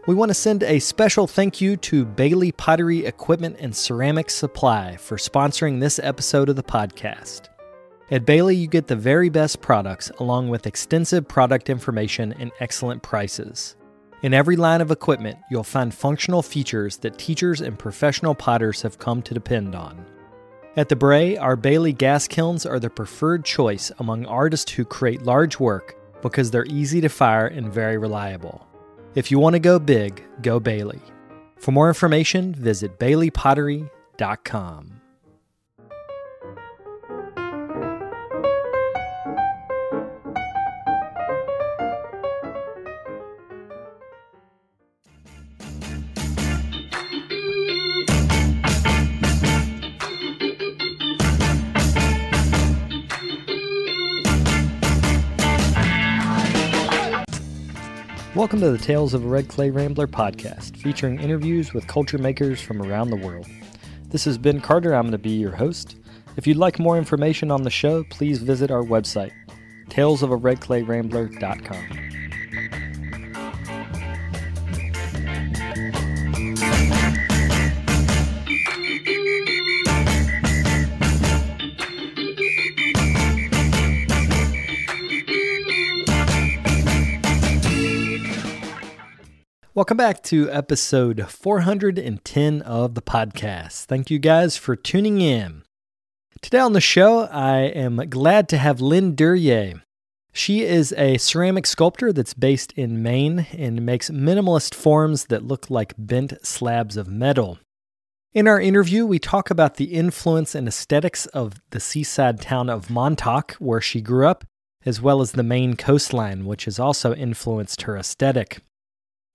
We want to send a special thank you to Bailey Pottery Equipment and Ceramics Supply for sponsoring this episode of the podcast. At Bailey, you get the very best products along with extensive product information and excellent prices. In every line of equipment, you'll find functional features that teachers and professional potters have come to depend on. At the Bray, our Bailey gas kilns are the preferred choice among artists who create large work because they're easy to fire and very reliable. If you want to go big, go Bailey. For more information, visit baileypottery.com. Welcome to the Tales of a Red Clay Rambler podcast, featuring interviews with culture makers from around the world. This is Ben Carter. I'm going to be your host. If you'd like more information on the show, please visit our website, talesofaredclayrambler.com. Welcome back to episode 410 of the podcast. Thank you guys for tuning in. Today on the show, I am glad to have Lynn Duryea. She is a ceramic sculptor that's based in Maine and makes minimalist forms that look like bent slabs of metal. In our interview, we talk about the influence and aesthetics of the seaside town of Montauk, where she grew up, as well as the Maine coastline, which has also influenced her aesthetic.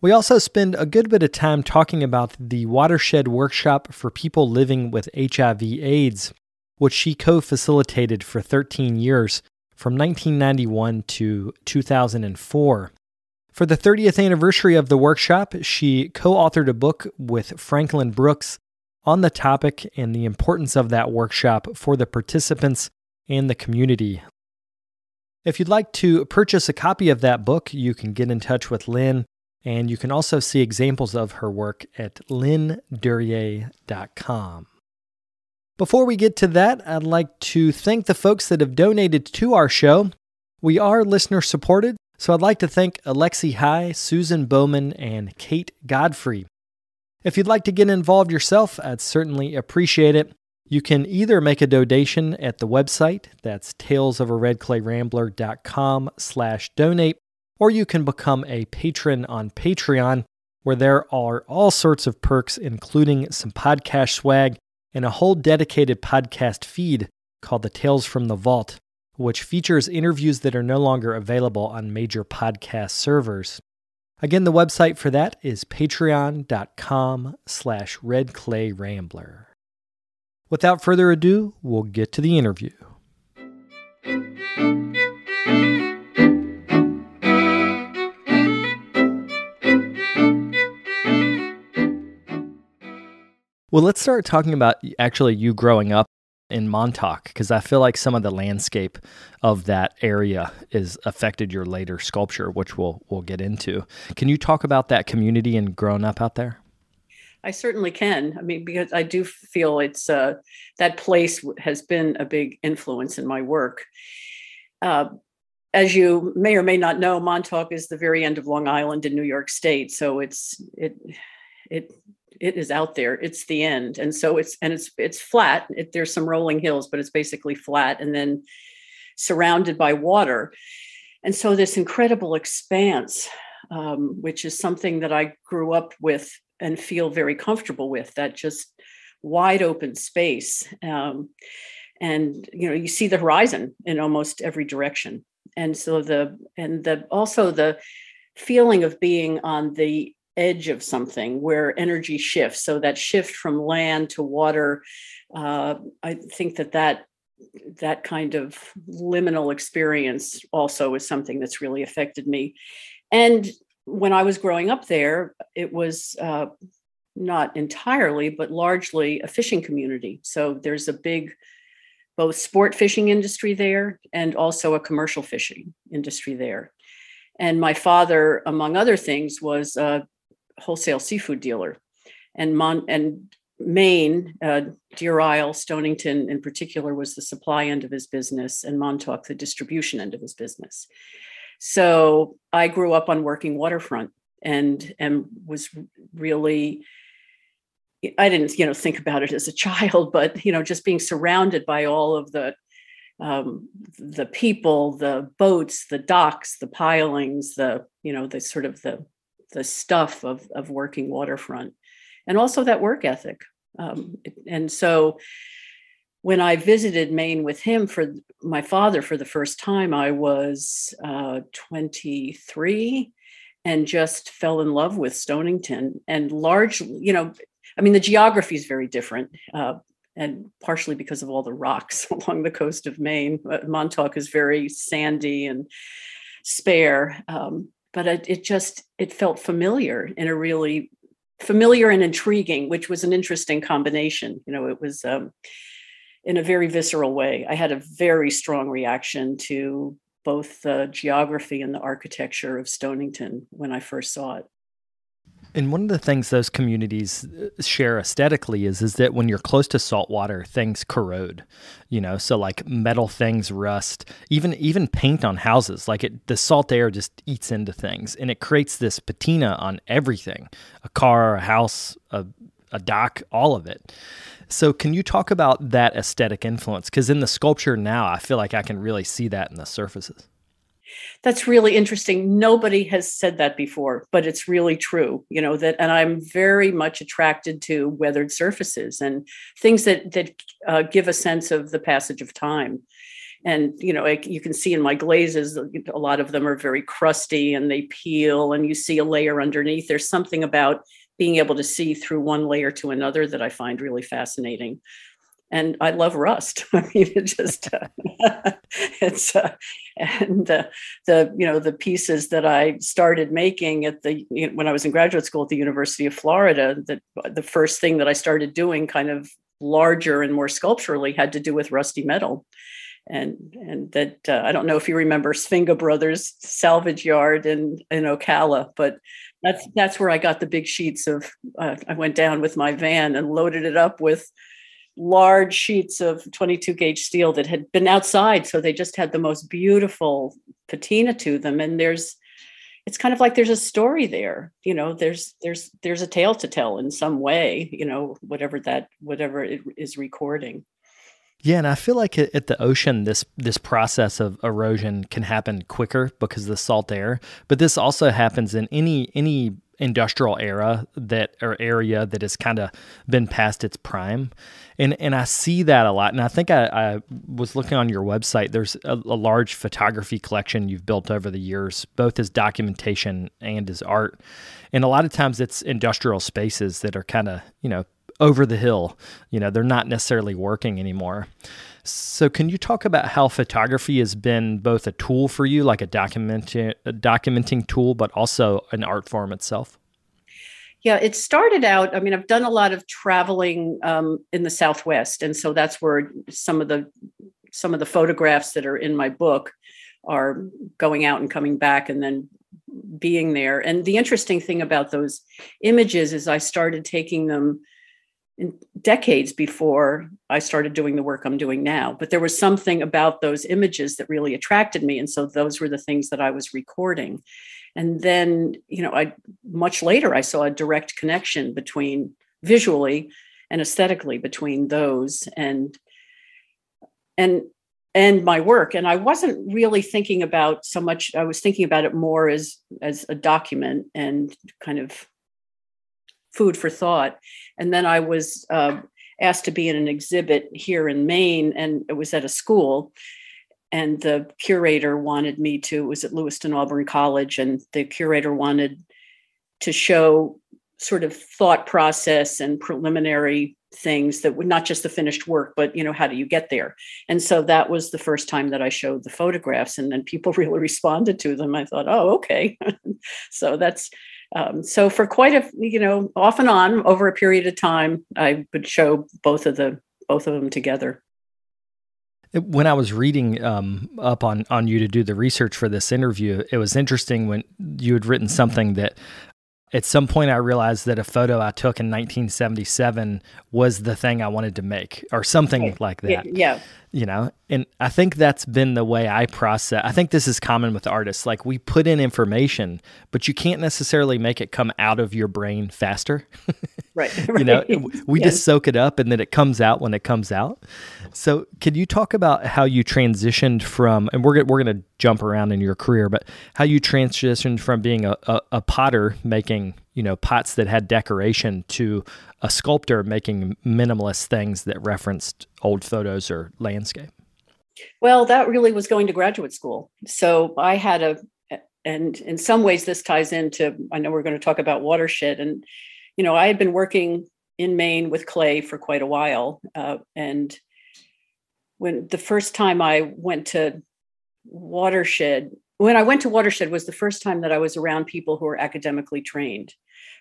We also spend a good bit of time talking about the Watershed Workshop for people living with HIV/AIDS, which she co-facilitated for 13 years, from 1991 to 2004. For the 30th anniversary of the workshop, she co-authored a book with Franklin Brooks on the topic and the importance of that workshop for the participants and the community. If you'd like to purchase a copy of that book, you can get in touch with Lynn. And you can also see examples of her work at lynnduryea.com. Before we get to that, I'd like to thank the folks that have donated to our show. We are listener supported, so I'd like to thank Alexi High, Susan Bowman, and Kate Godfrey. If you'd like to get involved yourself, I'd certainly appreciate it. You can either make a donation at the website, that's talesofaredclayrambler.com/donate, or you can become a patron on Patreon, where there are all sorts of perks, including some podcast swag and a whole dedicated podcast feed called the Tales from the Vault, which features interviews that are no longer available on major podcast servers. Again, the website for that is patreon.com/redclayrambler. Without further ado, we'll get to the interview. Well, let's start talking about actually you growing up in Montauk, because I feel like some of the landscape of that area is affected your later sculpture, which we'll get into. Can you talk about that community and growing up out there? I certainly can. I mean, because I do feel it's that place has been a big influence in my work. As you may or may not know, Montauk is the very end of Long Island in New York State, so it is out there. It's the end. And so it's flat. There's some rolling hills, but it's basically flat and then surrounded by water. And so this incredible expanse, which is something that I grew up with and feel very comfortable with, that just wide open space. And, you see the horizon in almost every direction. And so also the feeling of being on the edge of something where energy shifts. So that shift from land to water, I think that kind of liminal experience also is something that's really affected me. And when I was growing up there, it was not entirely, but largely a fishing community. So there's a big both sport fishing industry there and also a commercial fishing industry there. And my father, among other things, was a wholesale seafood dealer. And Maine, Deer Isle, Stonington in particular, was the supply end of his business, and Montauk the distribution end of his business. So I grew up on working waterfront and was really, I didn't, think about it as a child, but, just being surrounded by all of the people, the boats, the docks, the pilings, the sort of the stuff of working waterfront, and also that work ethic. And so when I visited Maine with him for my father for the first time, I was 23 and just fell in love with Stonington. And largely, the geography is very different, and partially because of all the rocks along the coast of Maine. Montauk is very sandy and spare, but it felt familiar in a really familiar and intriguing, which was an interesting combination. It was in a very visceral way. I had a very strong reaction to both the geography and the architecture of Stonington when I first saw it. And one of the things those communities share aesthetically is that when you're close to salt water, things corrode, so like metal things rust, even paint on houses, the salt air just eats into things, and it creates this patina on everything, a car, a house, a dock, all of it. So can you talk about that aesthetic influence? Because in the sculpture now, I feel like I can really see that in the surfaces. That's really interesting. Nobody has said that before, but it's really true, and I'm very much attracted to weathered surfaces and things that give a sense of the passage of time. And, you can see in my glazes, a lot of them are very crusty and they peel, and you see a layer underneath. There's something about being able to see through one layer to another that I find really fascinating. And I love rust. I mean, it just, the pieces that I started making when I was in graduate school at the University of Florida, the first thing that I started doing kind of larger and more sculpturally had to do with rusty metal. And that, I don't know if you remember Svinga Brothers salvage yard in Ocala, but that's where I got the big sheets of, I went down with my van and loaded it up with large sheets of 22 gauge steel that had been outside. So they just had the most beautiful patina to them. And it's kind of like there's a story there, there's a tale to tell in some way, whatever it is recording. Yeah, and I feel like at the ocean, this process of erosion can happen quicker because of the salt air, but this also happens in any industrial area that has kind of been past its prime. And I see that a lot. And I think I was looking on your website, there's a large photography collection you've built over the years, both as documentation and as art. And a lot of times it's industrial spaces that are kind of, over the hill, they're not necessarily working anymore. So can you talk about how photography has been both a tool for you, like a documenting tool, but also an art form itself? Yeah, it started out, I've done a lot of traveling in the Southwest. And so that's where some of the photographs that are in my book are going out and coming back and then being there. And the interesting thing about those images is I started taking them in decades before I started doing the work I'm doing now. But there was something about those images that really attracted me. And so those were the things that I was recording. And then, much later, I saw a direct connection visually and aesthetically between those and my work. And I wasn't really thinking about so much, I was thinking about it more as a document and kind of food for thought. And then I was asked to be in an exhibit here in Maine, and it was at a school. And the curator wanted me to, it was at Lewiston Auburn College, and the curator wanted to show sort of thought process and preliminary things that would not just the finished work, but, how do you get there? And so that was the first time that I showed the photographs, and then people really responded to them. I thought, oh, okay. So that's, so for quite off and on over a period of time, I would show both of them together. When I was reading up on you to do the research for this interview, it was interesting when you had written something that at some point I realized that a photo I took in 1977 was the thing I wanted to make, or something Right. like that. Yeah. And I think that's been the way I process. I think this is common with artists. Like, we put in information, but you can't necessarily make it come out of your brain faster. Right. We Yes. just soak it up and then it comes out when it comes out. So could you talk about how you transitioned from, and we're going to jump around in your career, but how you transitioned from being a potter making, pots that had decoration, to a sculptor making minimalist things that referenced old photos or landscape? Well, that really was going to graduate school. So I had and in some ways this ties into, I know we're going to talk about Watershed, and, I had been working in Maine with clay for quite a while. And when the first time I went to Watershed, was the first time that I was around people who were academically trained,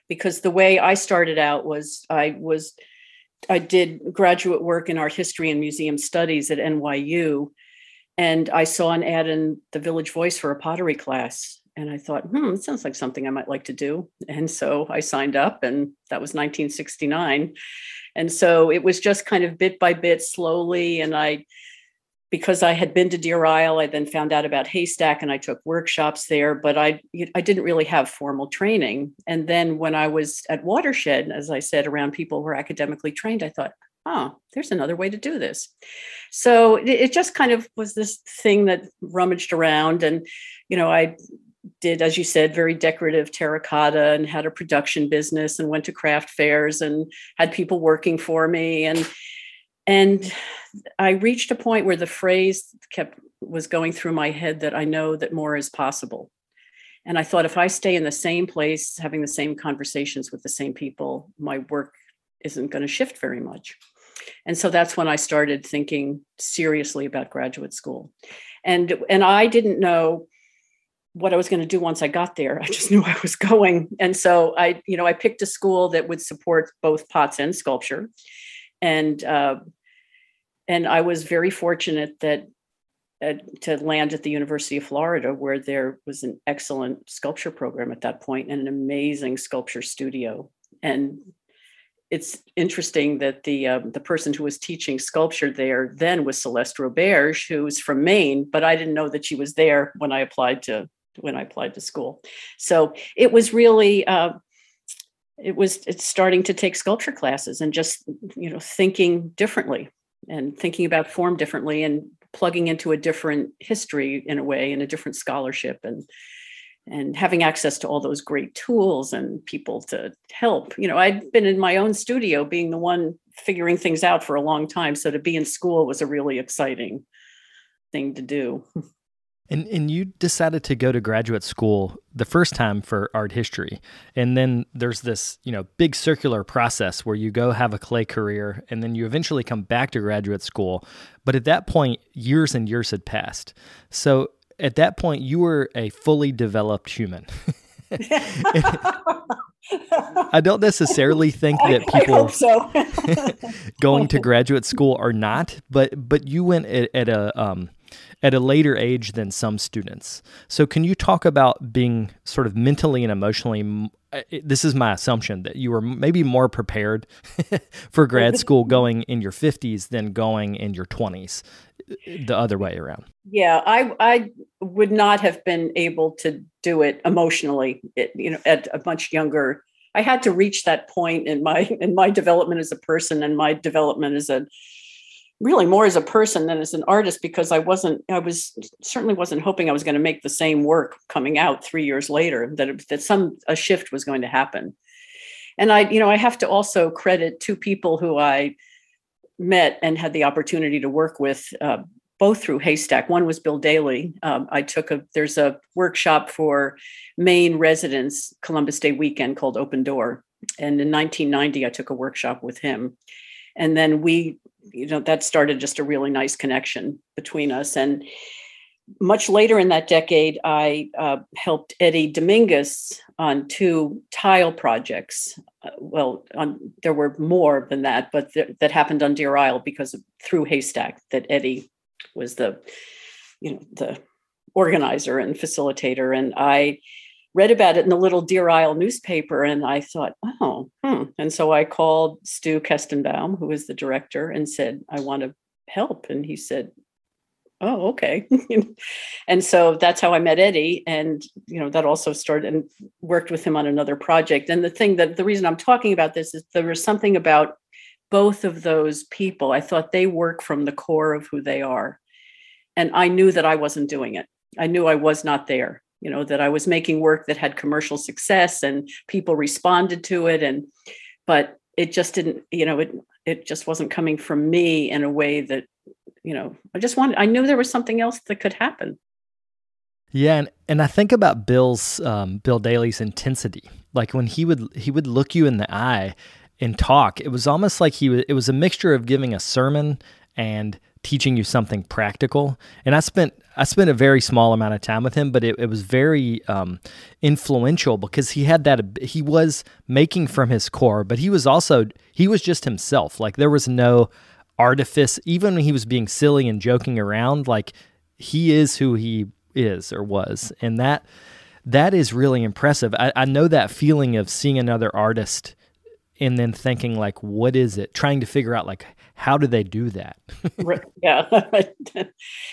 because the way I started out was I did graduate work in art history and museum studies at NYU, and I saw an ad in the Village Voice for a pottery class. And I thought, it sounds like something I might like to do. And so I signed up, and that was 1969. And so it was just kind of bit by bit, slowly. And because I had been to Deer Isle, I then found out about Haystack, and I took workshops there, but I didn't really have formal training. And then when I was at Watershed, as I said, around people who were academically trained, I thought, there's another way to do this. So it just kind of was this thing that rummaged around. And, I did, as you said, very decorative terracotta, and had a production business, and went to craft fairs and had people working for me. And I reached a point where the phrase was going through my head that I know that more is possible. And I thought, if I stay in the same place, having the same conversations with the same people, my work isn't going to shift very much. And so that's when I started thinking seriously about graduate school. And I didn't know what I was going to do once I got there. I just knew I was going. And so I picked a school that would support both pots and sculpture. And I was very fortunate that to land at the University of Florida, where there was an excellent sculpture program at that point, and an amazing sculpture studio. And it's interesting that the person who was teaching sculpture there then was Celeste Roberge, who's from Maine, but I didn't know that she was there when I applied to school. So it was really it's starting to take sculpture classes, and just thinking differently, and thinking about form differently, and plugging into a different history in a way, and a different scholarship, and having access to all those great tools and people to help. I'd been in my own studio, being the one figuring things out for a long time. So to be in school was a really exciting thing to do. And you decided to go to graduate school the first time for art history. And then there's this, big circular process where you go have a clay career, and then you eventually come back to graduate school. But at that point, years and years had passed. So at that point, you were a fully developed human. I don't necessarily think that people I hope so. going to graduate school are not, but you went at a later age than some students. So can you talk about being sort of mentally and emotionally, this is my assumption, that you were maybe more prepared for grad school going in your 50s than going in your 20s, the other way around? Yeah, I would not have been able to do it emotionally, at a much younger. I had to reach that point in my development as a person, and my development as really more as a person than as an artist, because I certainly wasn't hoping I was going to make the same work coming out 3 years later, that a shift was going to happen. And I have to also credit two people who I met and had the opportunity to work with, both through Haystack. One was Bill Daly. There's a workshop for Maine residents, Columbus Day weekend, called Open Door. And in 1990, I took a workshop with him. And then that started just a really nice connection between us. And much later in that decade, I helped Eddie Dominguez on two tile projects. There were more than that, but that happened on Deer Isle through Haystack, that Eddie was the organizer and facilitator. And I read about it in the little Deer Isle newspaper. And I thought, And so I called Stu Kestenbaum, who was the director, and said, I want to help. And he said, oh, okay. And so that's how I met Eddie. And, that also started and worked with him on another project. And the reason I'm talking about this is there was something about both of those people. I thought they work from the core of who they are. And I knew that I wasn't doing it. I knew I was not there, that I was making work that had commercial success and people responded to it. But it just didn't, it just wasn't coming from me in a way that, I knew there was something else that could happen. Yeah. And I think about Bill Daly's intensity. Like when he would look you in the eye and talk, it was almost like it was a mixture of giving a sermon and teaching you something practical. And I spent a very small amount of time with him, but it was very influential because he was making from his core, but he was just himself. Like there was no artifice, even when he was being silly and joking around, like he is who he is or was. And that is really impressive. I know that feeling of seeing another artist and then thinking like, what is it? Trying to figure out like, how do they do that? Yeah.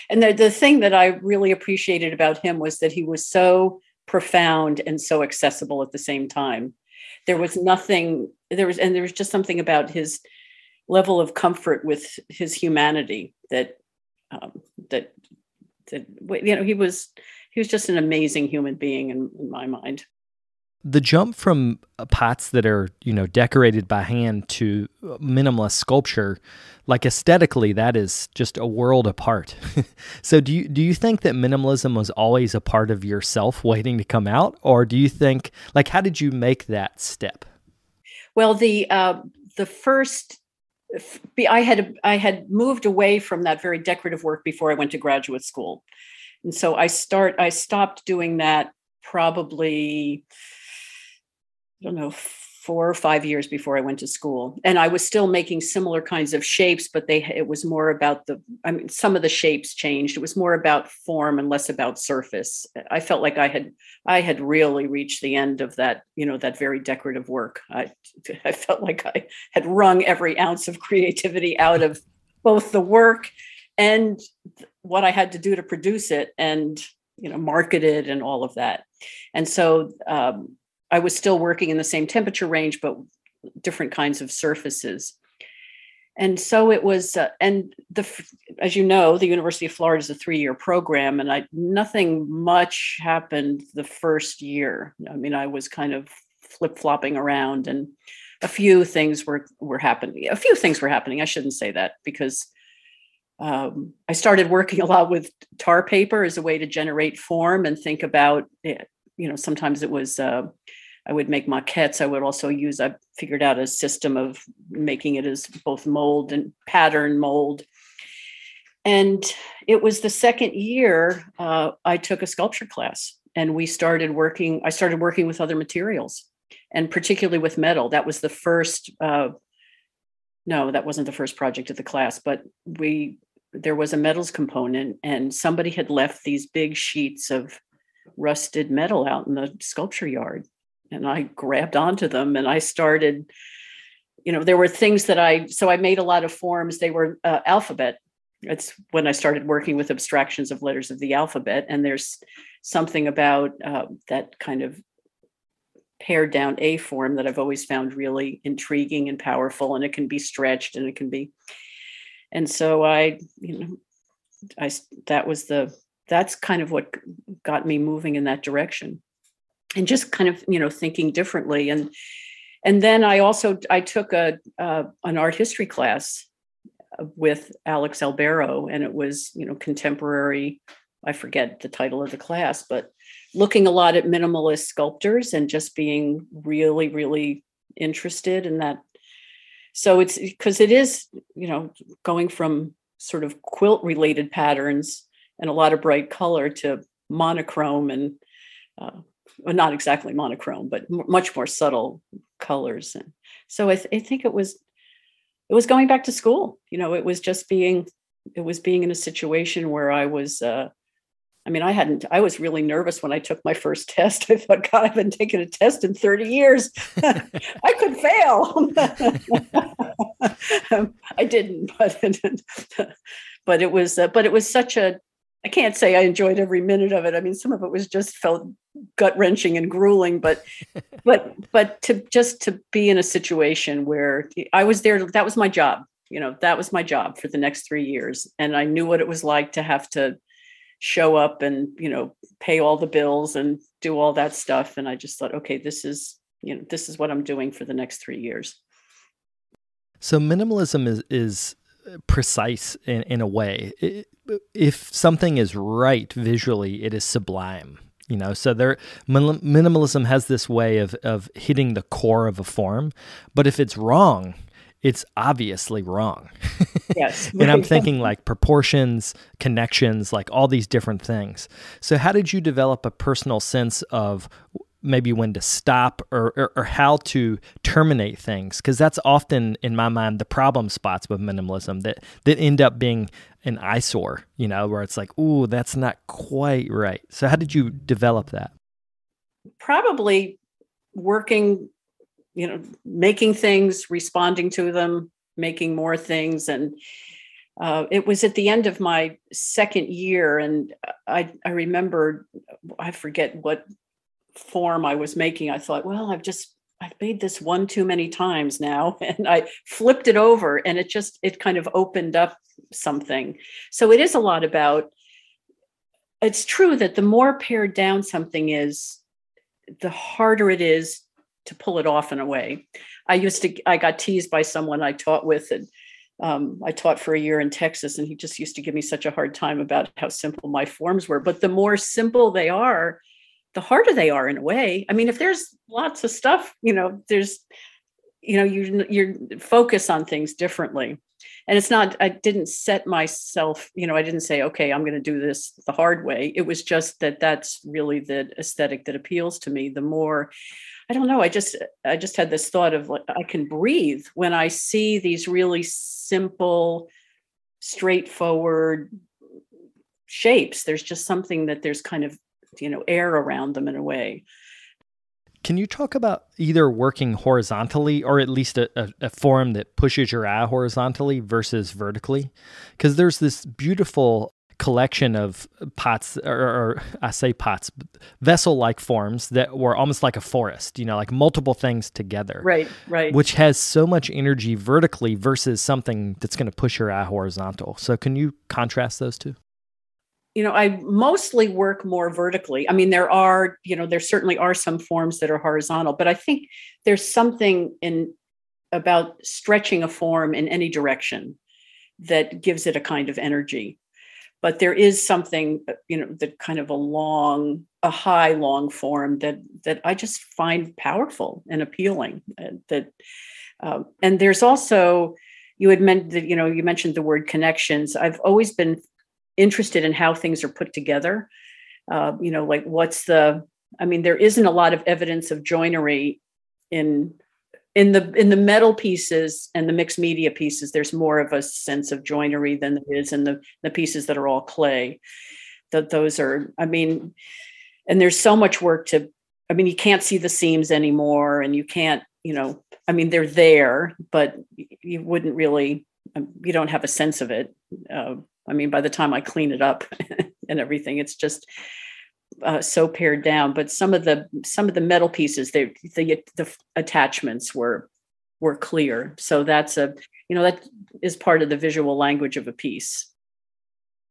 And the thing that I really appreciated about him was that he was so profound and so accessible at the same time. There was just something about his level of comfort with his humanity that he was just an amazing human being in my mind. The jump from pots that are, decorated by hand to minimalist sculpture, like aesthetically, that is just a world apart. So do you think that minimalism was always a part of yourself waiting to come out? Or do you think, like, how did you make that step? Well, the first, I had moved away from that very decorative work before I went to graduate school. And so I stopped doing that probably, I don't know, 4 or 5 years before I went to school. And I was still making similar kinds of shapes, but it was more about some of the shapes changed. It was more about form and less about surface. I felt like I had really reached the end of that, that very decorative work. I felt like I had wrung every ounce of creativity out of both the work and what I had to do to produce it and, market it and all of that. And so, I was still working in the same temperature range, but different kinds of surfaces. And so it was, as you know, the University of Florida is a 3-year program, and nothing much happened the first year. I mean, I was kind of flip-flopping around, and a few things were happening. A few things were happening. I shouldn't say that because I started working a lot with tar paper as a way to generate form and think about it. Sometimes it was, I would make maquettes. I figured out a system of making it as both mold and pattern mold. And it was the second year I took a sculpture class, and I started working with other materials, and particularly with metal. That was the first, no, that wasn't the first project of the class, but there was a metals component, and somebody had left these big sheets of rusted metal out in the sculpture yard. And I grabbed onto them and I started, there were things so I made a lot of forms. They were alphabet. It's when I started working with abstractions of letters of the alphabet. And there's something about that kind of pared down A form that I've always found really intriguing and powerful, and it can be stretched and it can be. And so that's kind of what got me moving in that direction, and just kind of, thinking differently. And then I took an art history class with Alex Albero, and it was, contemporary, I forget the title of the class, but looking a lot at minimalist sculptors and just being really, really interested in that. So it's because it is, going from sort of quilt related patterns and a lot of bright color to monochrome and, well, not exactly monochrome, but much more subtle colors. And so I think it was going back to school. It was being in a situation where I was I mean, I was really nervous when I took my first test. I thought, God, I've been taking a test in 30 years. I could fail. I didn't, but it was such I can't say I enjoyed every minute of it. I mean, some of it was just felt gut wrenching and grueling, but to be in a situation where I was there, that was my job. That was my job for the next 3 years. And I knew what it was like to have to show up and, pay all the bills and do all that stuff. And I just thought, okay, this is what I'm doing for the next 3 years. So minimalism is precise in a way. If something is right visually, it is sublime. So minimalism has this way of hitting the core of a form, but if it's wrong, it's obviously wrong. Yes. And I'm thinking like proportions, connections, like all these different things. So how did you develop a personal sense of maybe when to stop or how to terminate things? Because that's often, in my mind, the problem spots with minimalism that end up being an eyesore, where it's like, ooh, that's not quite right. So how did you develop that? Probably working, making things, responding to them, making more things. And it was at the end of my second year. And I remember, I forget what form I was making. I thought, well, I've made this one too many times now. And I flipped it over and it kind of opened up something. So it is a lot about, it's true that the more pared down something is, the harder it is to pull it off in a way. I got teased by someone I taught with, and I taught for a year in Texas, and he just used to give me such a hard time about how simple my forms were. But the more simple they are, the harder they are in a way. I mean, if there's lots of stuff, there's, you focus on things differently. And it's not, I didn't set myself, I didn't say, okay, I'm going to do this the hard way. It was just that's really the aesthetic that appeals to me. The more, I don't know, I just had this thought of like, I can breathe when I see these really simple, straightforward shapes. There's just something that there's kind of, air around them in a way. Can you talk about either working horizontally or at least a form that pushes your eye horizontally versus vertically? Because there's this beautiful collection of pots, or I say pots, vessel-like forms that were almost like a forest, like multiple things together. Right. Which has so much energy vertically versus something that's going to push your eye horizontal. So can you contrast those two? I mostly work more vertically. I mean, there certainly are some forms that are horizontal, but I think there's something about stretching a form in any direction that gives it a kind of energy. But there is something, that kind of a high, long form that I just find powerful and appealing. And there's also, you mentioned the word connections. I've always been interested in how things are put together. Like there isn't a lot of evidence of joinery in the metal pieces and the mixed media pieces. There's more of a sense of joinery than there is in the pieces that are all clay. Those are, and there's so much work you can't see the seams anymore, and you can't, they're there, but you wouldn't really, you don't have a sense of it. By the time I clean it up and everything, it's just so pared down. But some of the metal pieces, the attachments were clear. So that's that is part of the visual language of a piece.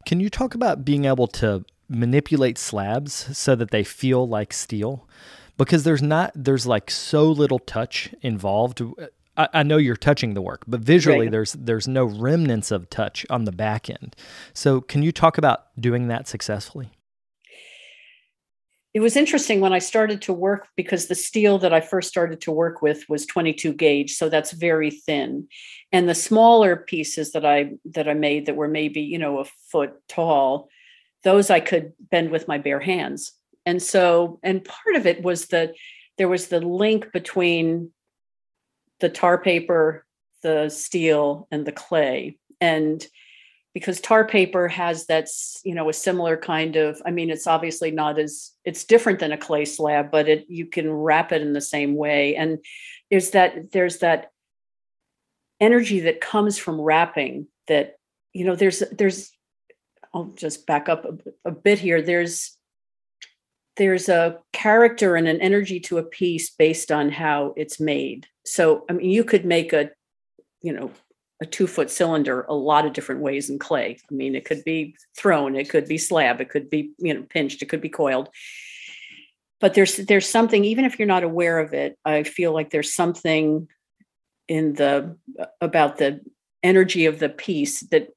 Can you talk about being able to manipulate slabs so that they feel like steel? Because there's like so little touch involved. I know you're touching the work, but visually Right. there's no remnants of touch on the back end. So can you talk about doing that successfully? It was interesting when I started to work, because the steel that I first started to work with was 22 gauge. So that's very thin. And the smaller pieces that I made that were maybe, a foot tall, those I could bend with my bare hands. And part of it was that there was the link between the tar paper, the steel, and the clay. And because tar paper has that's, a similar kind of, I mean, it's obviously not as, it's different than a clay slab, but you can wrap it in the same way. And there's that energy that comes from wrapping that, there's, I'll just back up a bit here. There's a character and an energy to a piece based on how it's made. So, I mean, you could make a 2-foot cylinder a lot of different ways in clay. I mean, it could be thrown, it could be slab, it could be, pinched, it could be coiled. But there's something, even if you're not aware of it, I feel like there's something about the energy of the piece that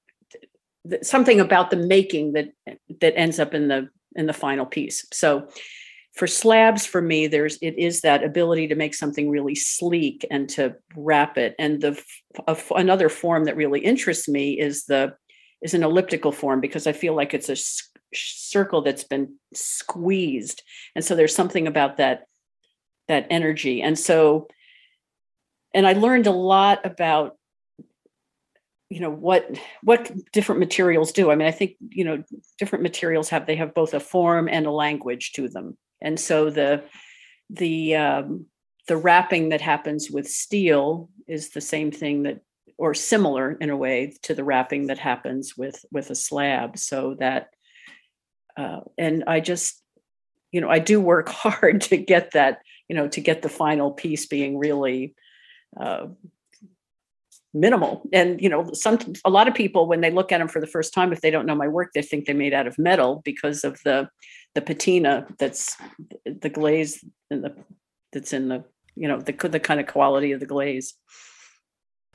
something about the making that ends up in the final piece. So for slabs, for me, it is that ability to make something really sleek and to wrap it. And another form that really interests me is an elliptical form, because I feel like it's a circle that's been squeezed. And so there's something about that energy. And I learned a lot about, what different materials do. I mean, I think, different materials have both a form and a language to them. And so the wrapping that happens with steel is the same thing or similar in a way to the wrapping that happens with a slab. So that, and I just, I do work hard to get that, to get the final piece being really minimal. And, a lot of people, when they look at them for the first time, if they don't know my work, they think they're made out of metal because of the patina that's the glaze that's in the kind of quality of the glaze.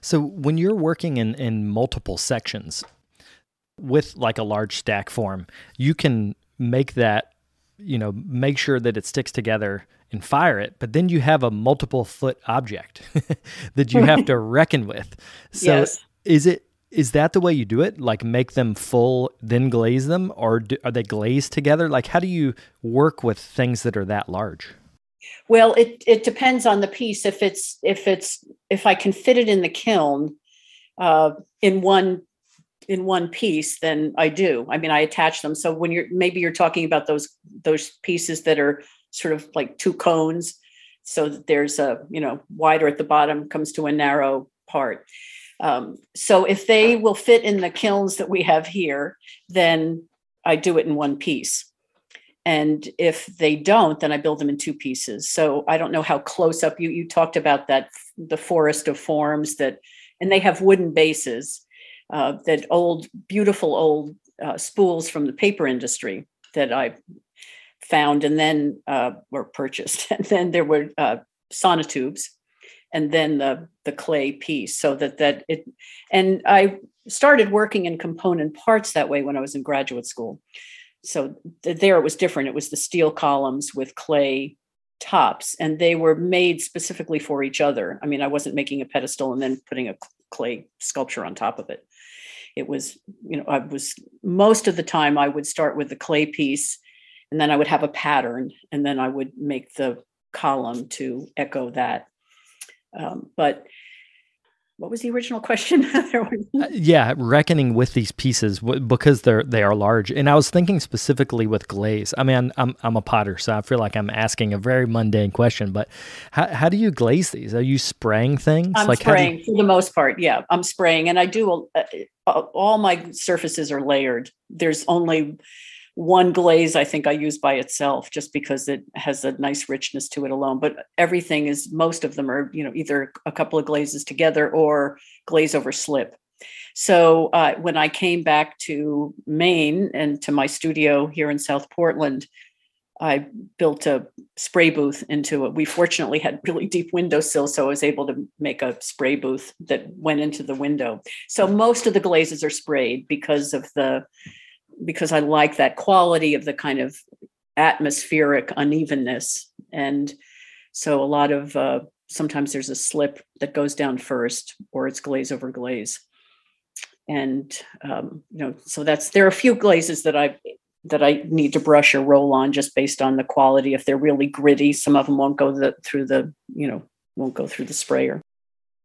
So when you're working in multiple sections with like a large stack form, you can make that, make sure that it sticks together and fire it, but then you have a multiple foot object that you have to reckon with. So yes. Is that the way you do it? Like make them full, then glaze them, or are they glazed together? Like how do you work with things that are that large? Well, it depends on the piece. If I can fit it in the kiln in one piece, then I do. I mean, I attach them. So when you're talking about those pieces that are sort of like two cones, so that there's a wider at the bottom comes to a narrow part. So if they will fit in the kilns that we have here, then I do it in one piece. And if they don't, then I build them in two pieces. So I don't know how close up you talked about that, the forest of forms and they have wooden bases, that beautiful old spools from the paper industry that I found and then were purchased. And then there were sonotubes and then the clay piece, so that it, and I started working in component parts that way when I was in graduate school. So there it was different. It was the steel columns with clay tops, and they were made specifically for each other. I mean, I wasn't making a pedestal and then putting a clay sculpture on top of it. It was, most of the time I would start with the clay piece, and then I would have a pattern, and then I would make the column to echo that. But what was the original question? Yeah, reckoning with these pieces because they are large. And I was thinking specifically with glaze. I mean, I'm a potter, so I feel like I'm asking a very mundane question. But how do you glaze these? Are you spraying things? I'm spraying for the most part. Yeah, I'm spraying, and I do. All my surfaces are layered. There's only one glaze I think I use by itself, just because it has a nice richness to it alone. But most of them are, either a couple of glazes together or glaze over slip. So when I came back to Maine and to my studio here in South Portland, I built a spray booth into it. We fortunately had really deep windowsills, so I was able to make a spray booth that went into the window. So most of the glazes are sprayed because I like that quality of the kind of atmospheric unevenness. And so a lot of, sometimes there's a slip that goes down first, or it's glaze over glaze. And, so there are a few glazes that I need to brush or roll on just based on the quality. If they're really gritty, some of them won't go through the sprayer.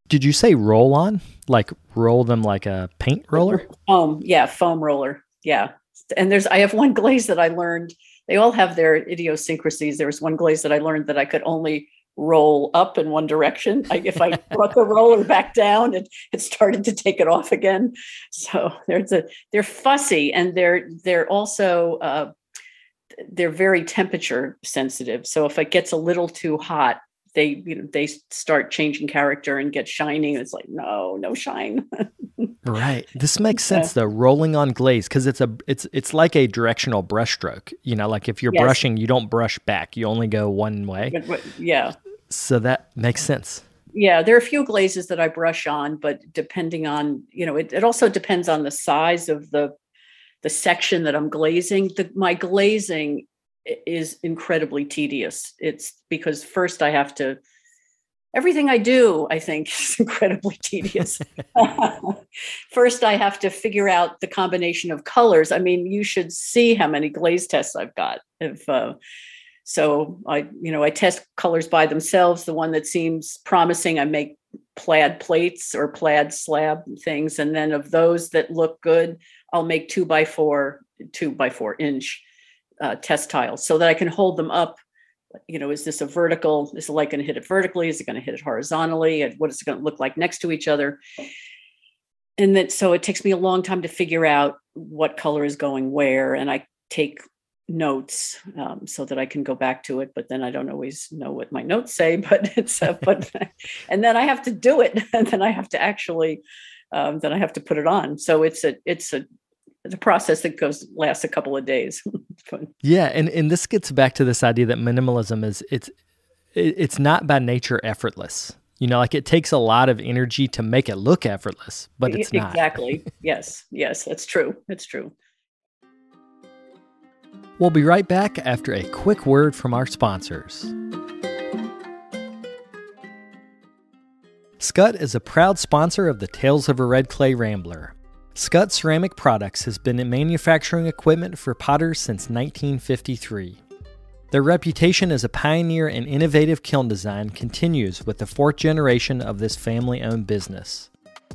Did you say roll on? Like roll them like a paint roller? Foam roller. Yeah. And I have one glaze that I learned. They all have their idiosyncrasies. There was one glaze that I learned that I could only roll up in one direction. If I brought the roller back down, it started to take it off again. So they're fussy, and they're also they're very temperature sensitive. So if it gets a little too hot, they start changing character and get shining. It's like, no shine. Right. This makes sense though. Rolling on glaze, because it's like a directional brush stroke. Like if you're brushing, you don't brush back. You only go one way. Yeah. So that makes sense. Yeah, there are a few glazes that I brush on, but depending on, it also depends on the size of the section that I'm glazing. My glazing is incredibly tedious. It's because first everything I do, I think, is incredibly tedious. First, I have to figure out the combination of colors. I mean, you should see how many glaze tests I've got. So I test colors by themselves. The one that seems promising, I make plaid plates or plaid slab things. And then of those that look good, I'll make 2x4 inch test tiles so that I can hold them up. Is this a vertical? Is the light going to hit it vertically? Is it going to hit it horizontally? And what is it going to look like next to each other? And so it takes me a long time to figure out what color is going where. And I take notes so that I can go back to it, but then I don't always know what my notes say, but and then I have to do it. And then I have to actually, then I have to put it on. So it's a process that lasts a couple of days. Yeah. And this gets back to this idea that minimalism it's not by nature effortless. Like it takes a lot of energy to make it look effortless, but it's not. Exactly. Yes, that's true. It's true. We'll be right back after a quick word from our sponsors. Scut is a proud sponsor of the Tales of a Red Clay Rambler. Scut Ceramic Products has been in manufacturing equipment for potters since 1953. Their reputation as a pioneer in innovative kiln design continues with the fourth generation of this family-owned business.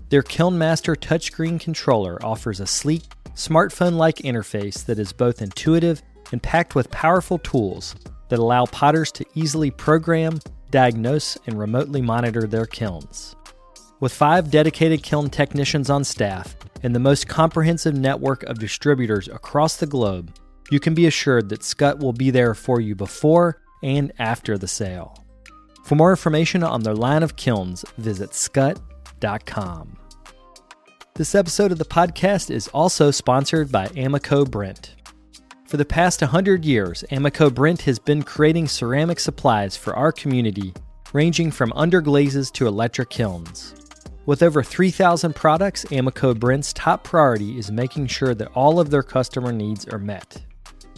Their KilnMaster touchscreen controller offers a sleek, smartphone-like interface that is both intuitive and packed with powerful tools that allow potters to easily program, diagnose, and remotely monitor their kilns. With 5 dedicated kiln technicians on staff and the most comprehensive network of distributors across the globe, you can be assured that Scut will be there for you before and after the sale. For more information on their line of kilns, visit scut.com. This episode of the podcast is also sponsored by Amico Brent. For the past 100 years, Amico Brent has been creating ceramic supplies for our community, ranging from underglazes to electric kilns. With over 3,000 products, Amico Brent's top priority is making sure that all of their customer needs are met.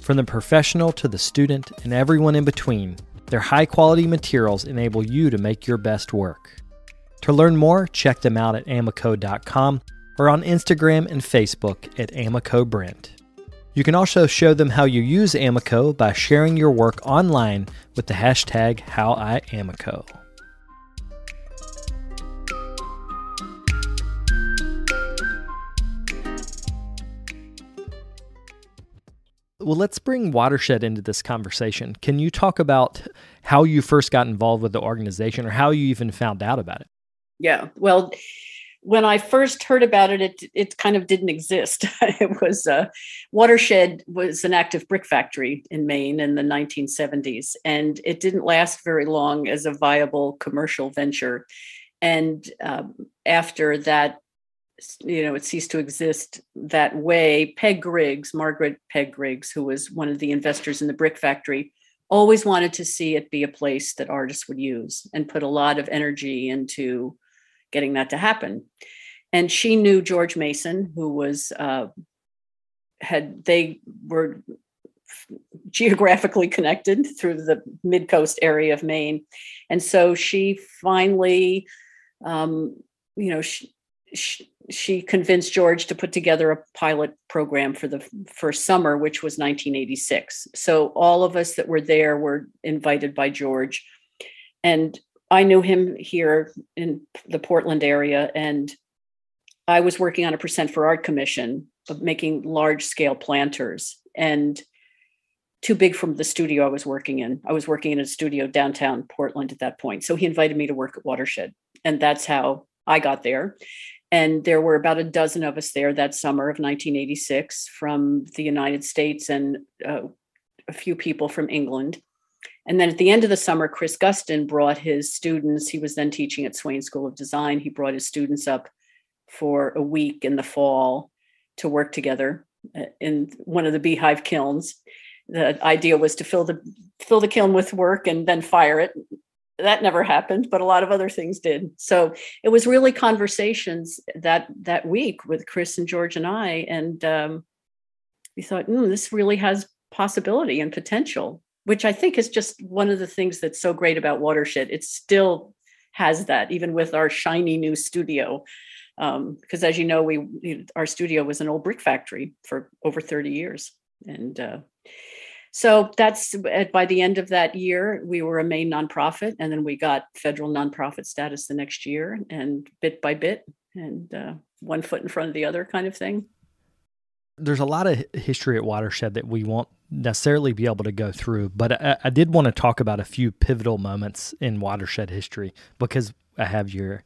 From the professional to the student and everyone in between, their high-quality materials enable you to make your best work. To learn more, check them out at amico.com or on Instagram and Facebook at Amico Brent. You can also show them how you use Amico by sharing your work online with the hashtag HowIAmico. Well, let's bring Watershed into this conversation. Can you talk about how you first got involved with the organization or how you even found out about it? Yeah, well, when I first heard about it, it kind of didn't exist. It was Watershed was an active brick factory in Maine in the 1970s, and it didn't last very long as a viable commercial venture. And after that, it ceased to exist that way. Margaret Peg Griggs, who was one of the investors in the brick factory, always wanted to see it be a place that artists would use and put a lot of energy into getting that to happen. And she knew George Mason, who was they were geographically connected through the mid-coast area of Maine. And so she finally, she convinced George to put together a pilot program for the first summer, which was 1986. So all of us that were there were invited by George. And I knew him here in the Portland area, and I was working on a Percent for Art commission of making large scale planters, and too big from the studio I was working in. I was working in a studio downtown Portland at that point. So he invited me to work at Watershed, and that's how I got there. And there were about a dozen of us there that summer of 1986 from the United States and a few people from England. And then at the end of the summer, Chris Gustin brought his students. He was then teaching at Swain School of Design. He brought his students up for a week in the fall to work together in one of the beehive kilns. The idea was to fill the kiln with work and then fire it. That never happened, but a lot of other things did. So it was really conversations that week with Chris and George and I. And we thought, this really has possibility and potential, which I think is just one of the things that's so great about Watershed. It still has that, even with our shiny new studio. Because as you know, our studio was an old brick factory for over 30 years. And so that's by the end of that year, we were a Maine nonprofit, and then we got federal nonprofit status the next year, and bit by bit, and one foot in front of the other kind of thing. There's a lot of history at Watershed that we won't necessarily be able to go through, but I did want to talk about a few pivotal moments in Watershed history because I have your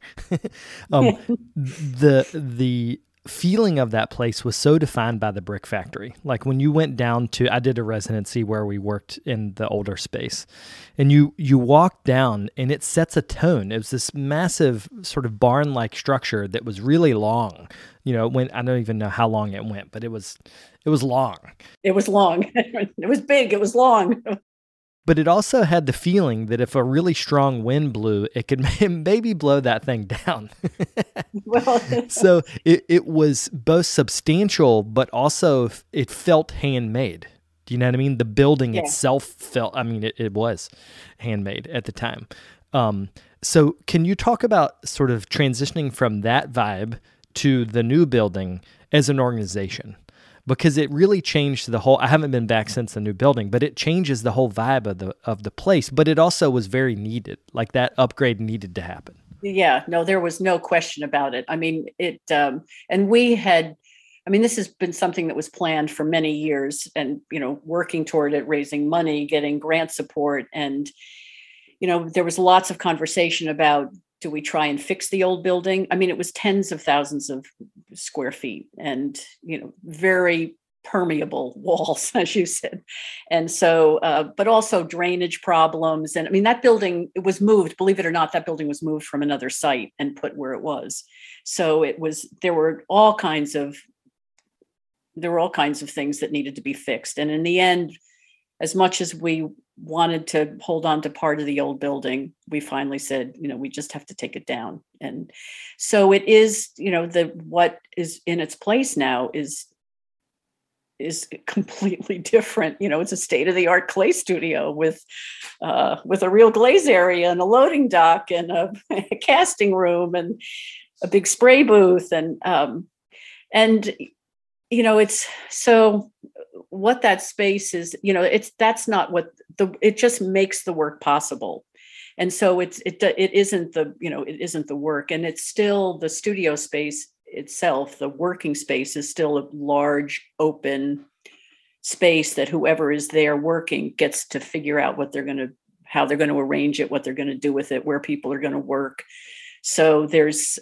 the feeling of that place was so defined by the brick factory. Like when you went down I did a residency where we worked in the older space, and you walked down and it sets a tone. It was this massive sort of barn-like structure that was really long. I don't even know how long it went, but it was long. It was long. It was big. It was long. But it also had the feeling that if a really strong wind blew, it could maybe blow that thing down. Well, so it was both substantial, but also it felt handmade. Do you know what I mean? The building itself felt, it was handmade at the time. So can you talk about sort of transitioning from that vibe to the new building as an organization? Because it really changed the whole. I haven't been back since the new building, but it changes the whole vibe of the place. But it also was very needed. Like that upgrade needed to happen. Yeah, no, there was no question about it. And we had. This has been something that was planned for many years, and working toward it, raising money, getting grant support, and there was lots of conversation about. Do we try and fix the old building? It was tens of thousands of square feet and, very permeable walls, as you said. And so, but also drainage problems. And that building, it was moved, believe it or not, that building was moved from another site and put where it was. So there were all kinds of things that needed to be fixed. And in the end, as much as we wanted to hold on to part of the old building, we finally said, we just have to take it down. And so it is, what is in its place now is completely different. It's a state-of-the-art clay studio with a real glaze area and a loading dock and a casting room and a big spray booth. It's so what that space is, that's not what it just makes the work possible. And so it isn't the work, and it's still the studio space itself. The working space is still a large open space that whoever is there working gets to figure out how they're going to arrange it, what they're going to do with it, where people are going to work. So there's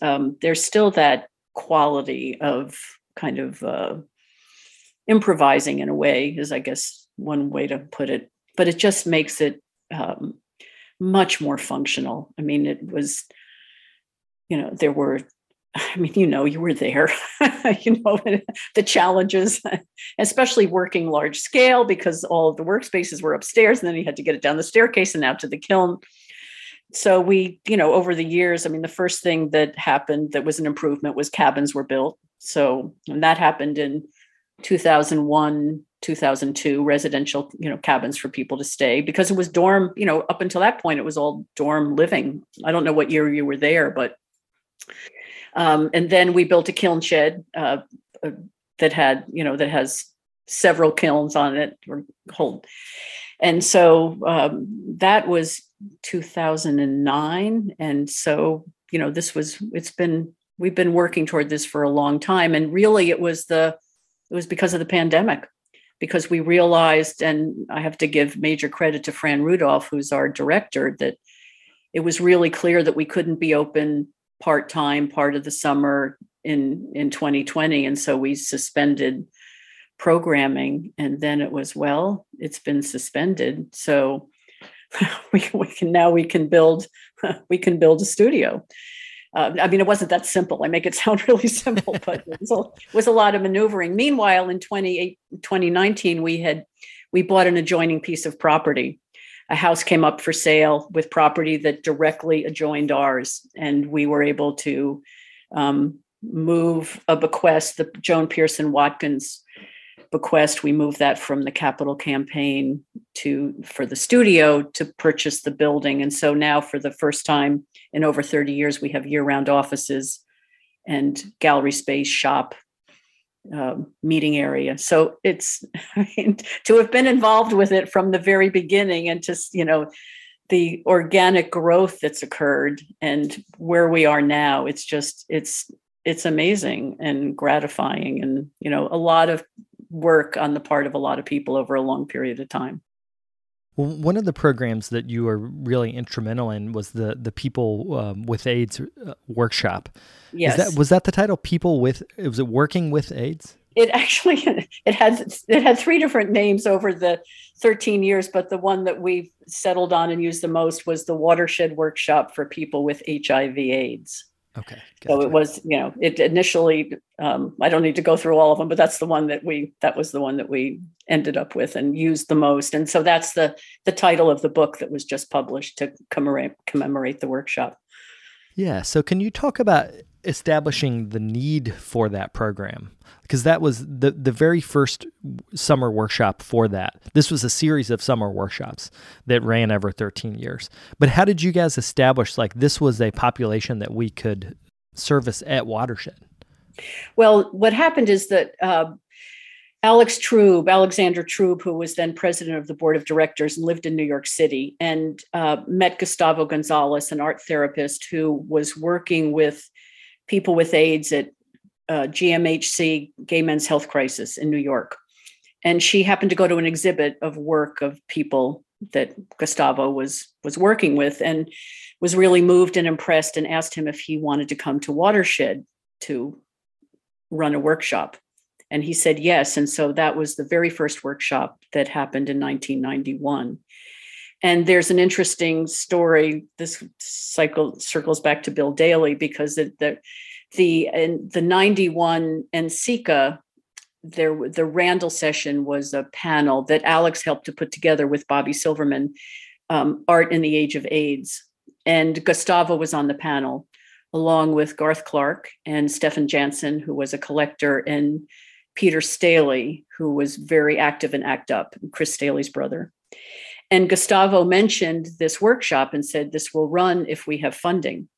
still that quality of kind of improvising in a way, is I guess one way to put it, but it just makes it much more functional. It was, there were, you were there, the challenges, especially working large scale because all of the workspaces were upstairs and then you had to get it down the staircase and out to the kiln. So we, over the years, the first thing that happened that was an improvement was cabins were built. So, and that happened in 2001, 2002, residential, cabins for people to stay, because it was dorm, up until that point, it was all dorm living. I don't know what year you were there, but, and then we built a kiln shed that has several kilns on it, And so that was 2009. And so, we've been working toward this for a long time. And really it was because of the pandemic, because we realized, and I have to give major credit to Fran Rudolph, who's our director, that it was really clear that we couldn't be open part-time part of the summer in 2020. And so we suspended programming, and then it was, well, it's been suspended. So we can build a studio. It wasn't that simple. I make it sound really simple, but it was a lot of maneuvering. Meanwhile, in 2019, we bought an adjoining piece of property. A house came up for sale with property that directly adjoined ours, and we were able to move a bequest, the Joan Pearson Watkins bequest. We moved that from the capital campaign for the studio to purchase the building. And so now, for the first time in over 30 years, we have year-round offices and gallery space, shop, meeting area. So to have been involved with it from the very beginning, and just, the organic growth that's occurred and where we are now, it's amazing and gratifying, and, a lot of work on the part of a lot of people over a long period of time. Well, one of the programs that you were really instrumental in was the People with AIDS workshop. Yes. Was that the title? Was it Working with AIDS? It actually, it had 3 different names over the 13 years, but the one that we settled on and used the most was the Watershed Workshop for People with HIV/AIDS. Okay. Gotcha. So it was, it initially, I don't need to go through all of them, but that was the one that we ended up with and used the most. And so that's the title of the book that was just published to commemorate the workshop. Yeah. So can you talk about establishing the need for that program? Because that was the very first summer workshop for that. This was a series of summer workshops that ran over 13 years. But how did you guys establish, this was a population that we could service at Watershed? Well, what happened is that Alexander Trube, who was then president of the board of directors and lived in New York City, and met Gustavo Gonzalez, an art therapist who was working with people with AIDS at GMHC, Gay Men's Health Crisis in New York. And she happened to go to an exhibit of work of people that Gustavo was working with, and was really moved and impressed, and asked him if he wanted to come to Watershed to run a workshop. And he said yes. And so that was the very first workshop that happened in 1991. And there's an interesting story. This cycle circles back to Bill Daly, because the 91 NCECA, the Randall session was a panel that Alex helped to put together with Bobby Silverman, Art in the Age of AIDS. And Gustavo was on the panel, along with Garth Clark and Stephen Jansen, who was a collector, and Peter Staley, who was very active in ACT UP, Chris Staley's brother. And Gustavo mentioned this workshop and said, this will run if we have funding.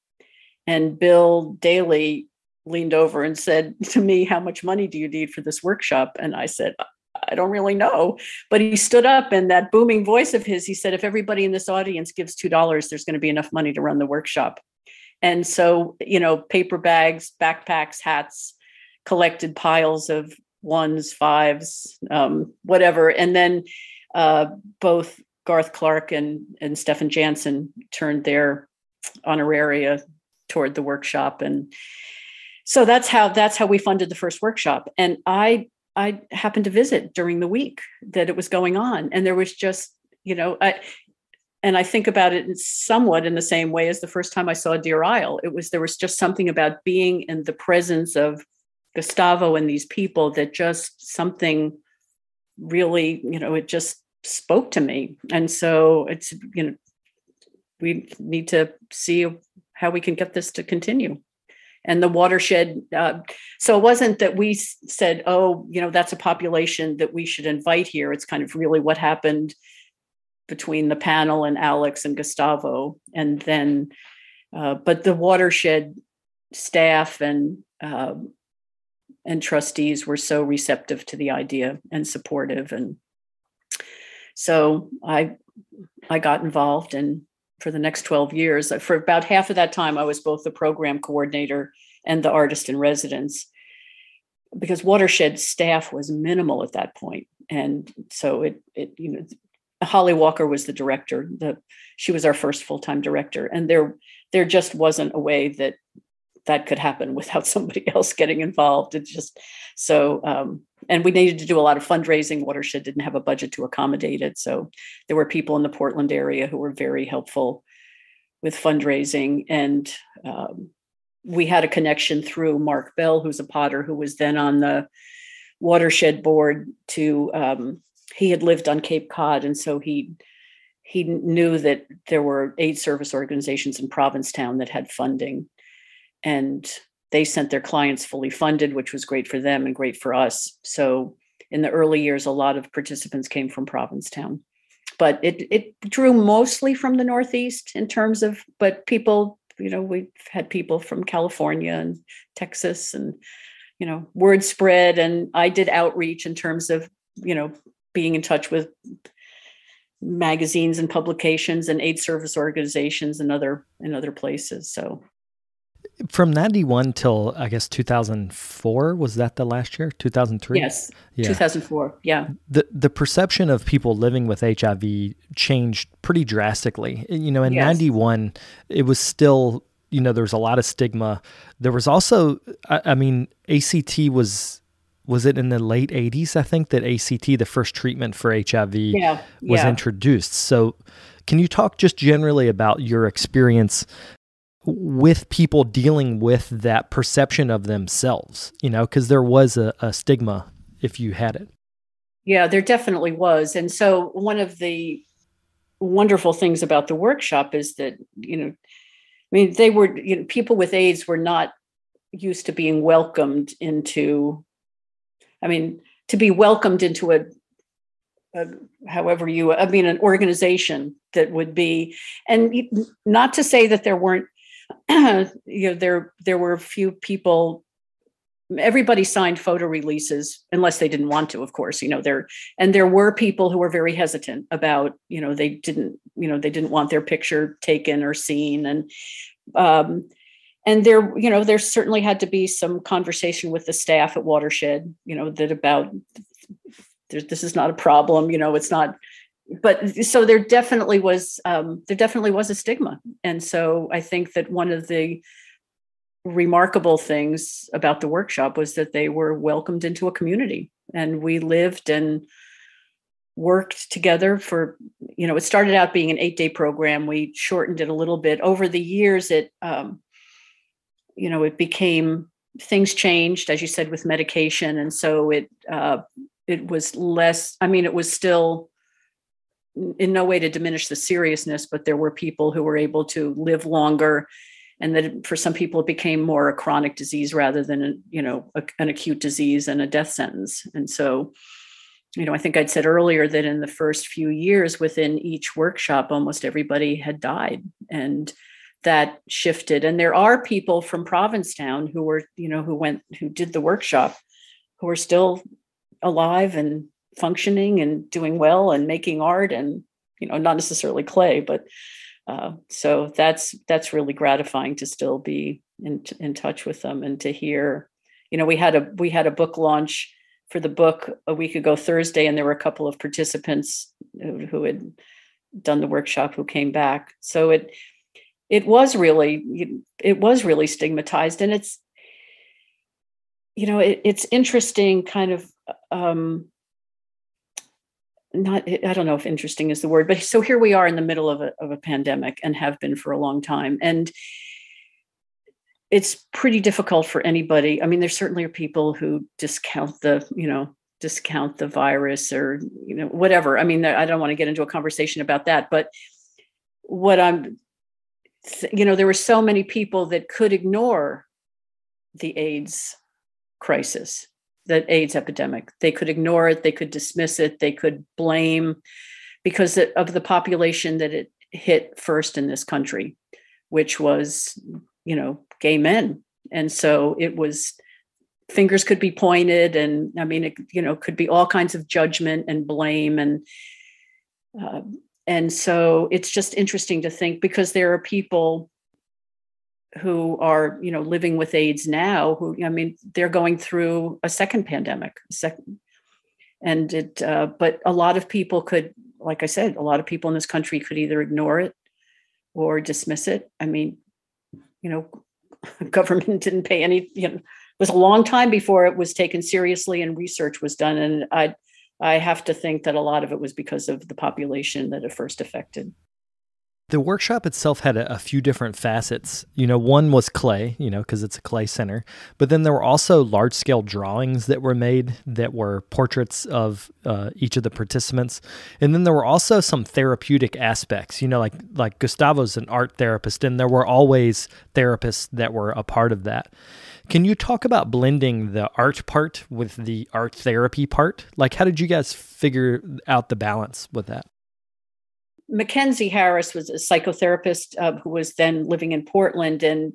And Bill Daly leaned over and said to me, how much money do you need for this workshop? And I said, I don't really know. But he stood up, and that booming voice of his, he said, if everybody in this audience gives $2, there's going to be enough money to run the workshop. And so, paper bags, backpacks, hats, collected piles of 1s, 5s, whatever. And then both Garth Clark and Stephen Jansen turned their honoraria toward the workshop. And so that's how we funded the first workshop. And I happened to visit during the week that it was going on. And there was just, I think about it somewhat in the same way as the first time I saw Deer Isle. There was just something about being in the presence of Gustavo and these people that just something really, it just spoke to me. And so it's, we need to see how we can get this to continue. And the Watershed, so it wasn't that we said, that's a population that we should invite here. It's kind of really what happened between the panel and Alex and Gustavo. And then, but the Watershed staff and trustees were so receptive to the idea and supportive. And So I got involved, and for the next 12 years, for about half of that time, I was both the program coordinator and the artist in residence, because Watershed staff was minimal at that point. And so Holly Walker was the director. She was our first full-time director. And there just wasn't a way that could happen without somebody else getting involved. It's just so, and we needed to do a lot of fundraising. Watershed didn't have a budget to accommodate it. So there were people in the Portland area who were very helpful with fundraising. And we had a connection through Mark Bell, who's a potter, who was then on the Watershed board he had lived on Cape Cod. And so he knew that there were AIDS service organizations in Provincetown that had funding, and they sent their clients fully funded, which was great for them and great for us. So in the early years, a lot of participants came from Provincetown, but it drew mostly from the Northeast but people, we've had people from California and Texas, and, word spread. And I did outreach in terms of, being in touch with magazines and publications and AIDS service organizations and other places. So from 91 till, I guess, 2004, was that the last year? 2003? Yes. Yeah. 2004. Yeah. The perception of people living with HIV changed pretty drastically. In 91, it was still, there was a lot of stigma. There was also, ACT was it in the late 80s, I think, that ACT, the first treatment for HIV, was introduced. So can you talk just generally about your experience with people dealing with that perception of themselves, because there was a stigma if you had it? Yeah, there definitely was. And so one of the wonderful things about the workshop is that, they were, people with AIDS were not used to being welcomed into, to be welcomed into an organization that would be, and not to say that there weren't, there were a few people, everybody signed photo releases unless they didn't want to, of course, there were people who were very hesitant about, they didn't want their picture taken or seen. And there certainly had to be some conversation with the staff at Watershed, this is not a problem, it's not. But so there definitely was a stigma. And so I think that one of the remarkable things about the workshop was that they were welcomed into a community, and we lived and worked together for, it started out being an 8-day program. We shortened it a little bit over the years. It became, things changed, as you said, with medication. And so it was less, it was still in no way to diminish the seriousness, but there were people who were able to live longer, and that for some people it became more a chronic disease rather than an acute disease and a death sentence. And so, I think I'd said earlier that in the first few years within each workshop, almost everybody had died, and that shifted. And there are people from Provincetown who were, who did the workshop, who are still alive and functioning and doing well and making art, and not necessarily clay, but so that's really gratifying to still be in touch with them, and to hear, we had a book launch for the book a week ago Thursday, and there were a couple of participants who had done the workshop who came back. So it was really stigmatized, and it's interesting, kind of. I don't know if interesting is the word, but so here we are in the middle of a pandemic, and have been for a long time. And it's pretty difficult for anybody. There certainly are people who discount the virus, or, whatever. I don't want to get into a conversation about that, but there were so many people that could ignore the AIDS crisis, the AIDS epidemic. They could ignore it. They could dismiss it. They could blame, because of the population that it hit first in this country, which was, gay men. And so it was, fingers could be pointed, and it, could be all kinds of judgment and blame. And Uh, and so it's just interesting to think, because there are people who are, living with AIDS now, who, they're going through a second pandemic, but a lot of people could, like I said, a lot of people in this country could either ignore it or dismiss it. Government didn't pay any, it was a long time before it was taken seriously and research was done. And I have to think that a lot of it was because of the population that it first affected. The workshop itself had a few different facets. One was clay, because it's a clay center. But then there were also large-scale drawings that were made that were portraits of each of the participants. And then there were also some therapeutic aspects, like Gustavo's an art therapist, and there were always therapists that were a part of that. Can you talk about blending the art part with the art therapy part? Like, how did you guys figure out the balance with that? Mackenzie Harris was a psychotherapist who was then living in Portland. And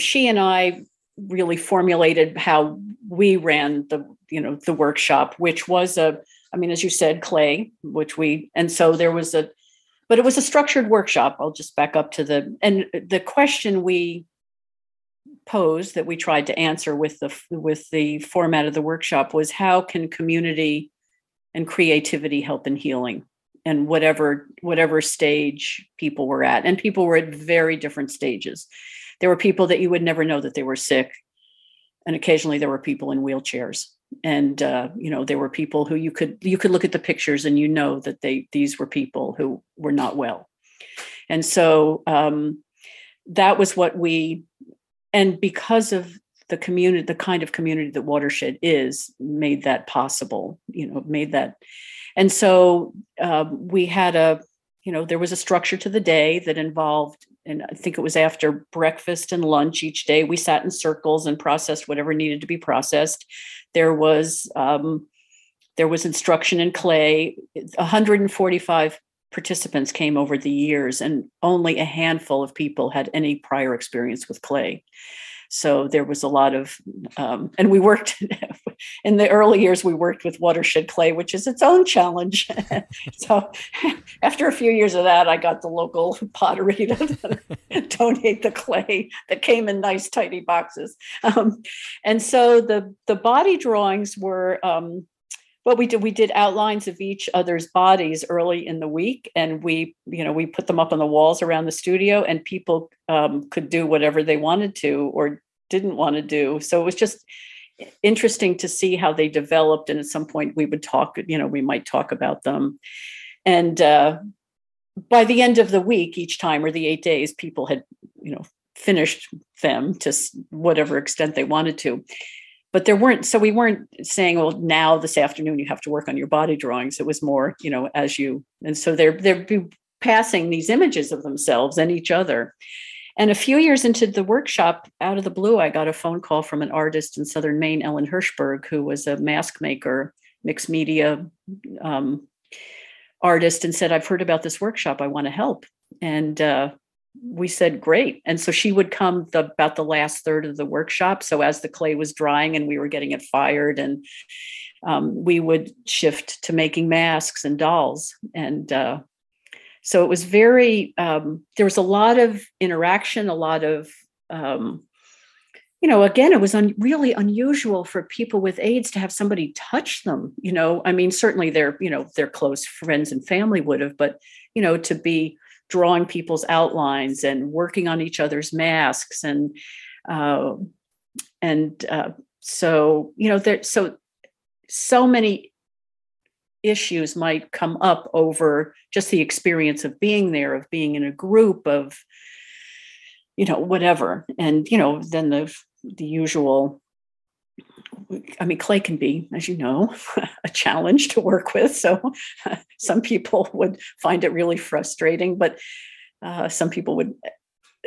she and I really formulated how we ran the workshop, which was as you said, clay, but it was a structured workshop. I'll just back up to the question we posed that we tried to answer with the format of the workshop was, how can community and creativity help in healing? And whatever stage people were at. And people were at very different stages. There were people that you would never know that they were sick. And occasionally there were people in wheelchairs. And, there were people who you could look at the pictures and that these were people who were not well. And so that was and because of the community, the kind of community that Watershed is, made that possible, And so we had there was a structure to the day that involved, and I think it was after breakfast and lunch each day, we sat in circles and processed whatever needed to be processed. There was instruction in clay. 145 participants came over the years, and only a handful of people had any prior experience with clay. So there was a lot of, and we worked in the early years, we worked with Watershed clay, which is its own challenge. So after a few years of that, I got the local pottery to donate the clay that came in nice, tidy boxes. And so the body drawings were, what we did outlines of each other's bodies early in the week. And we put them up on the walls around the studio, and people could do whatever they wanted to or didn't want to do. So it was just interesting to see how they developed. And at some point we would talk, we might talk about them. And by the end of the week, each time, or the 8 days, people had, finished them to whatever extent they wanted to. But we weren't saying, well, now this afternoon you have to work on your body drawings. It was more, and so they're passing these images of themselves and each other. And a few years into the workshop, out of the blue, I got a phone call from an artist in Southern Maine, Ellen Hirschberg, who was a mask maker, mixed media artist, and said, I've heard about this workshop. I want to help. And we said, great. And so she would come about the last third of the workshop. So as the clay was drying and we were getting it fired, and we would shift to making masks and dolls. And so it was very, there was a lot of interaction, a lot of, again, it was really unusual for people with AIDS to have somebody touch them. Certainly their close friends and family would have, but, to be drawing people's outlines and working on each other's masks. So many issues might come up over just the experience of being there, of being in a group, of, whatever. And, then the usual, clay can be, as you know, a challenge to work with. So some people would find it really frustrating, but some people would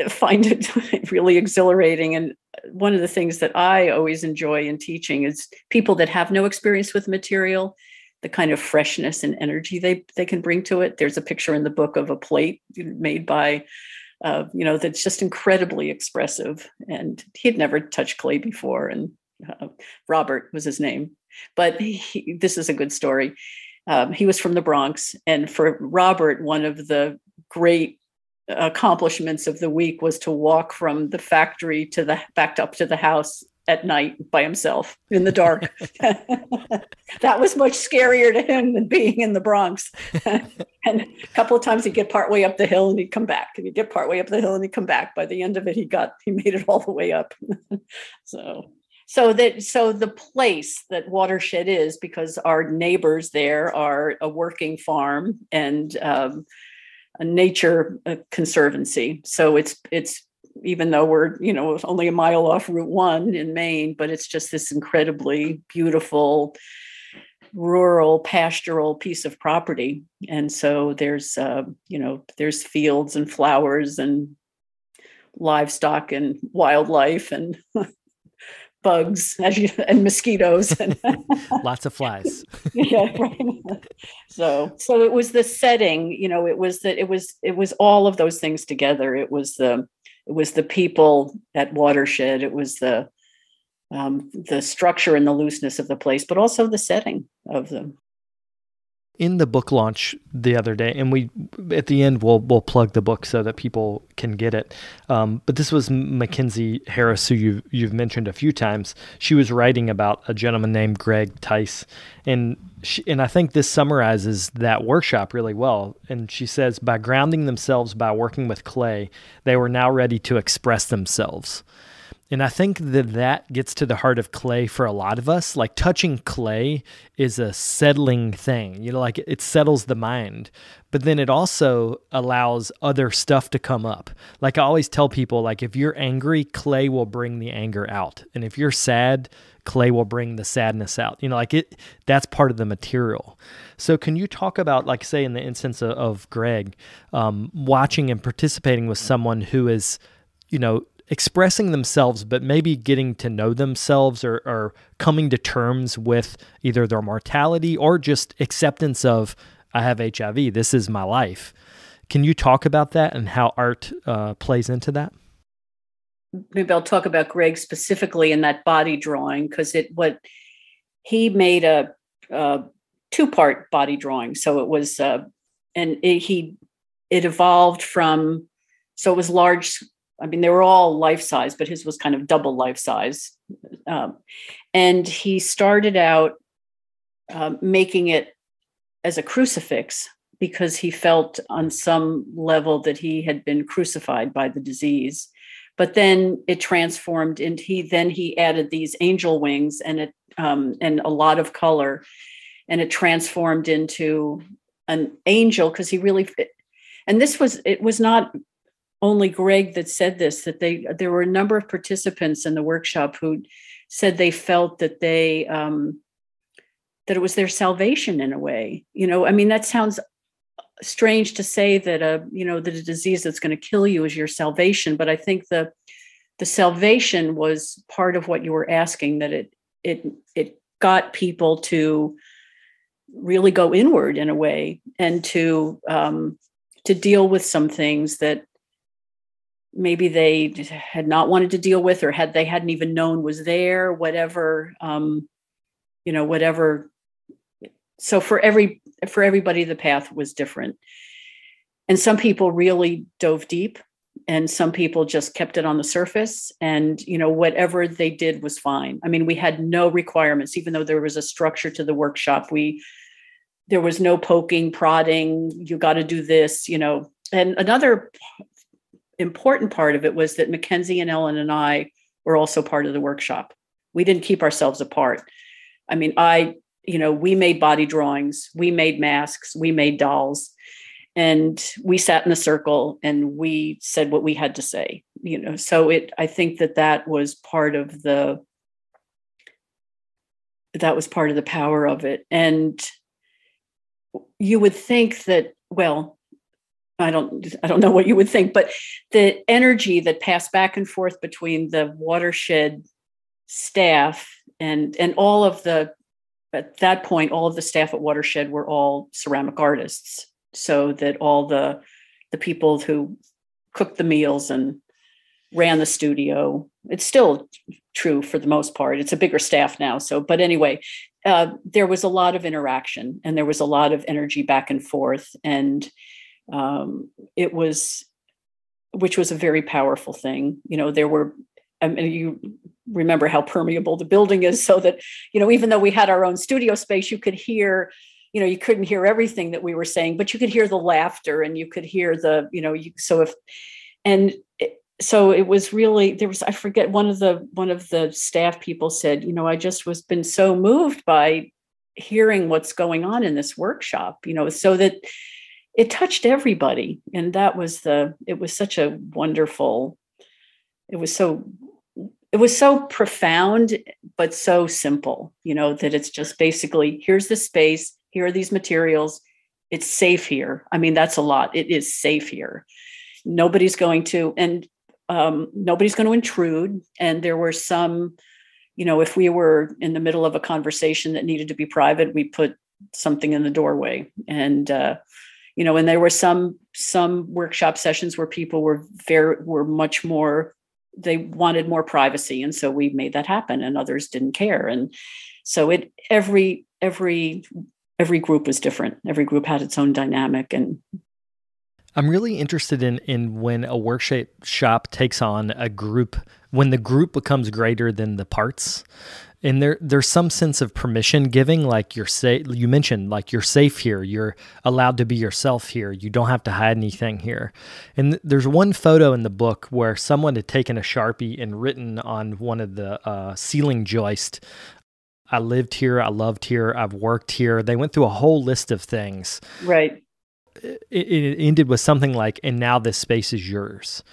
find it really exhilarating. And one of the things that I always enjoy in teaching is people that have no experience with material, the kind of freshness and energy they can bring to it. There's a picture in the book of a plate made by, that's just incredibly expressive. And he'd never touched clay before. And Robert was his name, but this is a good story. he was from the Bronx. And for Robert, one of the great accomplishments of the week was to walk from the factory to the back up to the house at night by himself in the dark. That was much scarier to him than being in the Bronx. And a couple of times he'd get partway up the hill and he'd come back. And he'd get partway up the hill and he'd come back. By the end of it, he made it all the way up. So the place that Watershed is, because our neighbors there are a working farm and a nature conservancy. So it's even though we're, only a mile off Route 1 in Maine, but it's just this incredibly beautiful, rural, pastoral piece of property. And so there's fields and flowers and livestock and wildlife and bugs and mosquitoes and lots of flies. Yeah, right. So it was the setting, it was all of those things together. It was the people at Watershed. It was the structure and the looseness of the place, but also the setting of them. In the book launch the other day, and we at the end we'll plug the book so that people can get it. But this was Mackenzie Harris, who you've mentioned a few times. She was writing about a gentleman named Greg Tice, and I think this summarizes that workshop really well. And she says, by grounding themselves by working with clay, they were now ready to express themselves. And I think that gets to the heart of clay for a lot of us. Like, touching clay is a settling thing, like it settles the mind, but then it also allows other stuff to come up. Like, I always tell people, like, if you're angry, clay will bring the anger out. And if you're sad, clay will bring the sadness out. That's part of the material. So can you talk about, like, say in the instance of Greg, watching and participating with someone who is, expressing themselves, but maybe getting to know themselves or coming to terms with either their mortality or just acceptance of, I have HIV, this is my life. Can you talk about that and how art plays into that? Maybe I'll talk about Greg specifically in that body drawing, because he made a two-part body drawing. So it was, it evolved from, so it was large. I mean, they were all life size, but his was kind of double life size. And he started out making it as a crucifix because he felt on some level that he had been crucified by the disease. But then it transformed into, he added these angel wings and a lot of color, and it transformed into an angel, because he really, and it was not only Greg that said this, that there were a number of participants in the workshop who said they felt that that it was their salvation in a way. I mean, that sounds strange to say that that a disease that's going to kill you is your salvation, but I think the salvation was part of what you were asking, that it got people to really go inward in a way, and to deal with some things that maybe they had not wanted to deal with, or they hadn't even known was there, whatever, whatever. So for everybody, the path was different. And some people really dove deep, and some people just kept it on the surface, and, whatever they did was fine. I mean, we had no requirements, even though there was a structure to the workshop. There was no poking, prodding, you got to do this, And another important part of it was that Mackenzie and Ellen and I were also part of the workshop. We didn't keep ourselves apart. I mean, we made body drawings, we made masks, we made dolls, and we sat in a circle and we said what we had to say, So I think that was part of the power of it. And you would think that, well, I don't know what you would think, but the energy that passed back and forth between the Watershed staff and all of at that point, all of the staff at Watershed were all ceramic artists. So that all the people who cooked the meals and ran the studio, it's still true for the most part. It's a bigger staff now. So, but anyway, there was a lot of interaction and there was a lot of energy back and forth. And which was a very powerful thing. There were, I mean, you remember how permeable the building is, so that, even though we had our own studio space, you could hear, you couldn't hear everything that we were saying, but you could hear the laughter and you could hear so it was really, I forget, one of the staff people said, I just been so moved by hearing what's going on in this workshop, so that it touched everybody. And it was such a wonderful, it was so profound, but so simple, that it's just basically, here's the space, here are these materials. It's safe here. I mean, that's a lot. It is safe here. Nobody's going to intrude. And there were some, if we were in the middle of a conversation that needed to be private, we put something in the doorway. And, and there were some workshop sessions where people were much more, they wanted more privacy. And so we made that happen, and others didn't care. And so every group was different. Every group had its own dynamic. And I'm really interested in when a workshop takes on a group, when the group becomes greater than the parts. And there's some sense of permission giving, like you mentioned, like you're safe here, you're allowed to be yourself here, you don't have to hide anything here. And there's one photo in the book where someone had taken a Sharpie and written on one of the ceiling joist, I lived here, I loved here, I've worked here. They went through a whole list of things. Right. It ended with something like, and now this space is yours.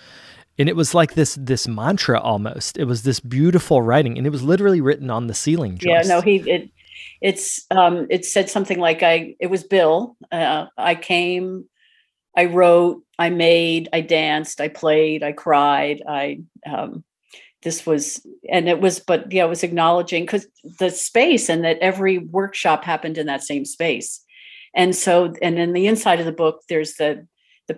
And it was like this mantra almost. It was this beautiful writing, and it was literally written on the ceiling joist. Yeah, no, it said something like, it was Bill. I came, I wrote, I made, I danced, I played, I cried. It was acknowledging, because the space, and that every workshop happened in that same space. And so, and in the inside of the book, there's the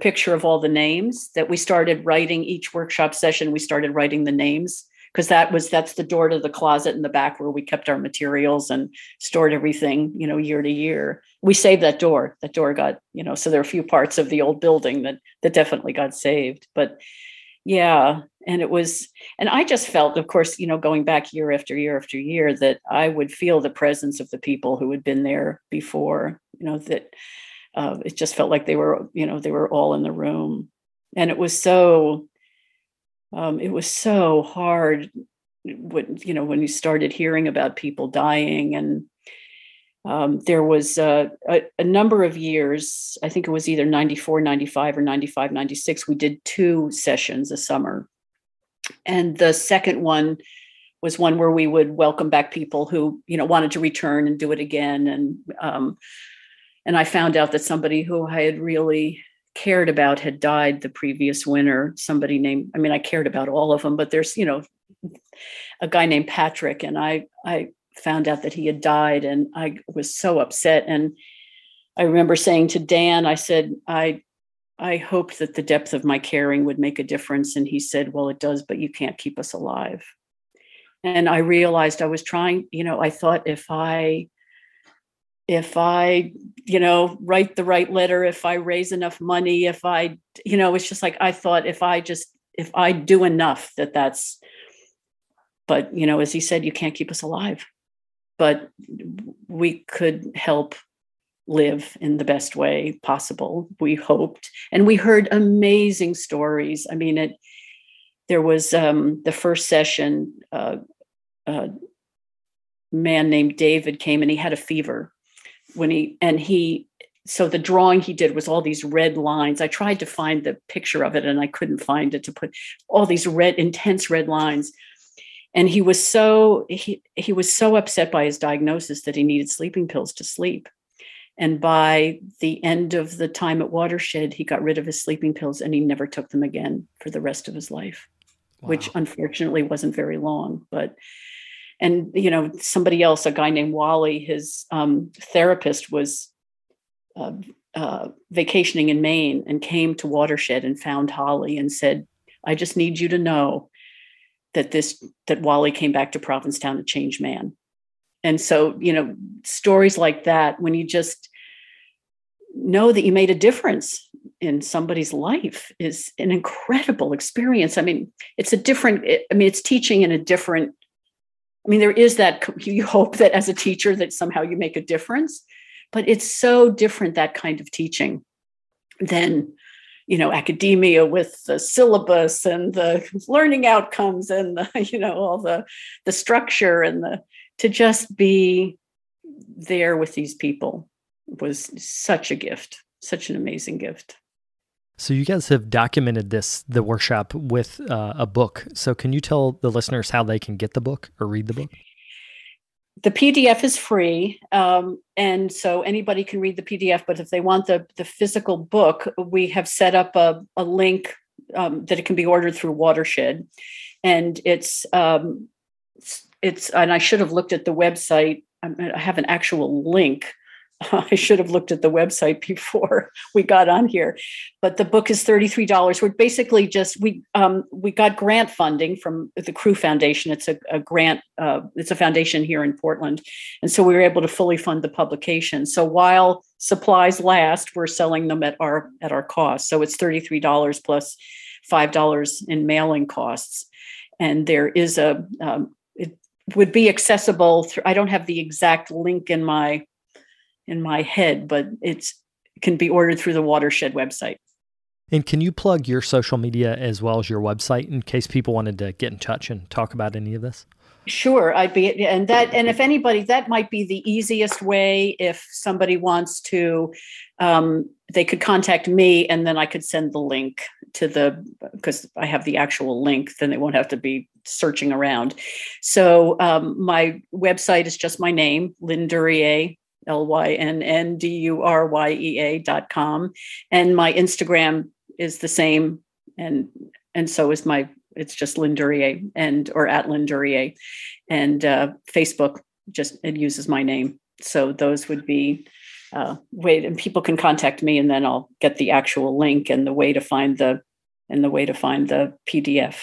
picture of all the names that we started writing each workshop session. We started writing the names, because that's the door to the closet in the back where we kept our materials and stored everything, year to year. We saved that door. That door got, so there are a few parts of the old building that definitely got saved. But yeah, and I just felt, of course, going back year after year after year, that I would feel the presence of the people who had been there before, that it just felt like they were all in the room. And it was so hard when you started hearing about people dying. And there was a number of years, I think it was either 94, 95 or 95, 96. We did 2 sessions a summer. And the second one was one where we would welcome back people who, wanted to return and do it again. And I found out that somebody who I had really cared about had died the previous winter. Somebody named, I cared about all of them, but there's, a guy named Patrick, and I found out that he had died, and I was so upset. And I remember saying to Dan, I said, I hoped that the depth of my caring would make a difference. And he said, well, it does, but you can't keep us alive. And I realized I was trying, I thought if I write the right letter, if I raise enough money, if I, it's just like, I thought if I do enough, that's, but, as he said, you can't keep us alive, but we could help live in the best way possible, we hoped. And we heard amazing stories. There was the first session, a man named David came, and he had a fever. So the drawing he did was all these red lines. I tried to find the picture of it, and I couldn't find it, to put all these intense red lines. And he was so upset by his diagnosis that he needed sleeping pills to sleep. And by the end of the time at Watershed, he got rid of his sleeping pills, and he never took them again for the rest of his life. Wow. Which unfortunately wasn't very long. And somebody else, a guy named Wally, his therapist was vacationing in Maine and came to Watershed and found Holly and said, I just need you to know that Wally came back to Provincetown a changed man. And so, stories like that, when you just know that you made a difference in somebody's life, is an incredible experience. I mean, it's teaching in a different, there is that, you hope that as a teacher that somehow you make a difference, but it's so different, that kind of teaching, than, academia with the syllabus and the learning outcomes and all the structure and to just be there with these people was such a gift, such an amazing gift. So you guys have documented the workshop with a book. So can you tell the listeners how they can get the book or read the book? The PDF is free, and so anybody can read the PDF. But if they want the physical book, we have set up a link that it can be ordered through Watershed, and it's and I should have looked at the website. I have an actual link. I should have looked at the website before we got on here, but the book is $33. We're basically we got grant funding from the Crew Foundation. It's a grant. It's a foundation here in Portland, and so we were able to fully fund the publication. So while supplies last, we're selling them at our cost. So it's $33 plus $5 in mailing costs, and there is it would be accessible through. I don't have the exact link in my head, but it can be ordered through the Watershed website. And can you plug your social media as well as your website in case people wanted to get in touch and talk about any of this? Sure, and if anybody, that might be the easiest way. If somebody wants to, they could contact me, and then I could send the link because I have the actual link, then they won't have to be searching around. So my website is just my name, Lynn Duryea, LYNNDURYEA.com. And my Instagram is the same. And so is it's just Lynn Duryea or at Lynn Duryea. And Facebook, it uses my name. So those would be and people can contact me, and then I'll get the actual link and the way to find the PDF.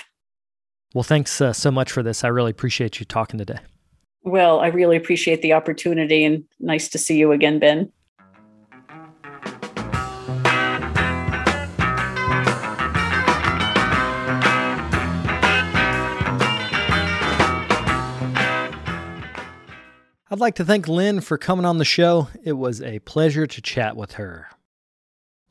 Well, thanks so much for this. I really appreciate you talking today. Well, I really appreciate the opportunity, and nice to see you again, Ben. I'd like to thank Lynn for coming on the show. It was a pleasure to chat with her.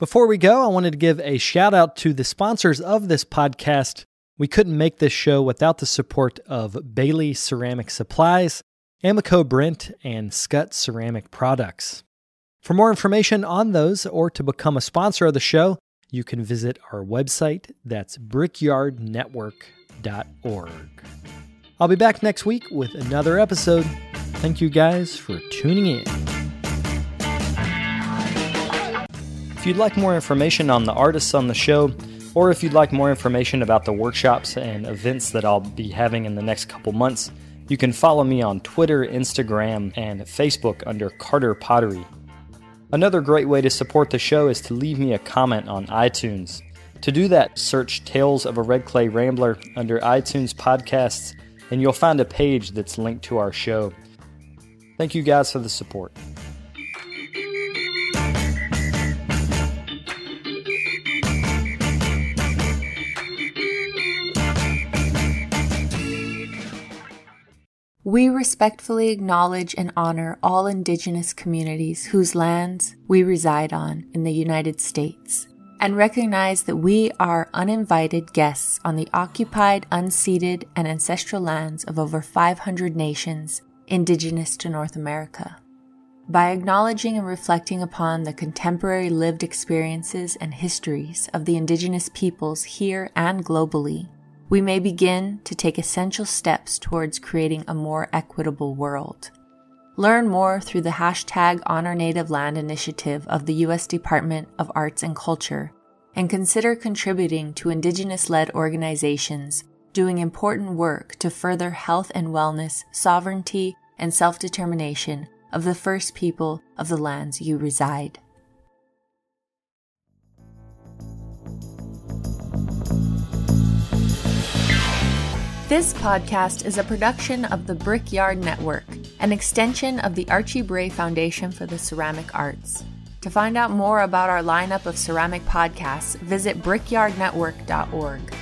Before we go, I wanted to give a shout out to the sponsors of this podcast. We couldn't make this show without the support of Daly Ceramic Supplies, Amico Brent, and Scut Ceramic Products. For more information on those or to become a sponsor of the show, you can visit our website. That's brickyardnetwork.org. I'll be back next week with another episode. Thank you guys for tuning in. If you'd like more information on the artists on the show, or if you'd like more information about the workshops and events that I'll be having in the next couple months, you can follow me on Twitter, Instagram, and Facebook under Carter Pottery. Another great way to support the show is to leave me a comment on iTunes. To do that, search Tales of a Red Clay Rambler under iTunes Podcasts, and you'll find a page that's linked to our show. Thank you guys for the support. We respectfully acknowledge and honor all Indigenous communities whose lands we reside on in the United States, and recognize that we are uninvited guests on the occupied, unceded, and ancestral lands of over 500 nations indigenous to North America. By acknowledging and reflecting upon the contemporary lived experiences and histories of the Indigenous peoples here and globally, we may begin to take essential steps towards creating a more equitable world. Learn more through the hashtag Honor Native Land initiative of the U.S. Department of Arts and Culture, and consider contributing to Indigenous-led organizations doing important work to further health and wellness, sovereignty, and self-determination of the first people of the lands you reside. This podcast is a production of the Brickyard Network, an extension of the Archie Bray Foundation for the Ceramic Arts. To find out more about our lineup of ceramic podcasts, visit brickyardnetwork.org.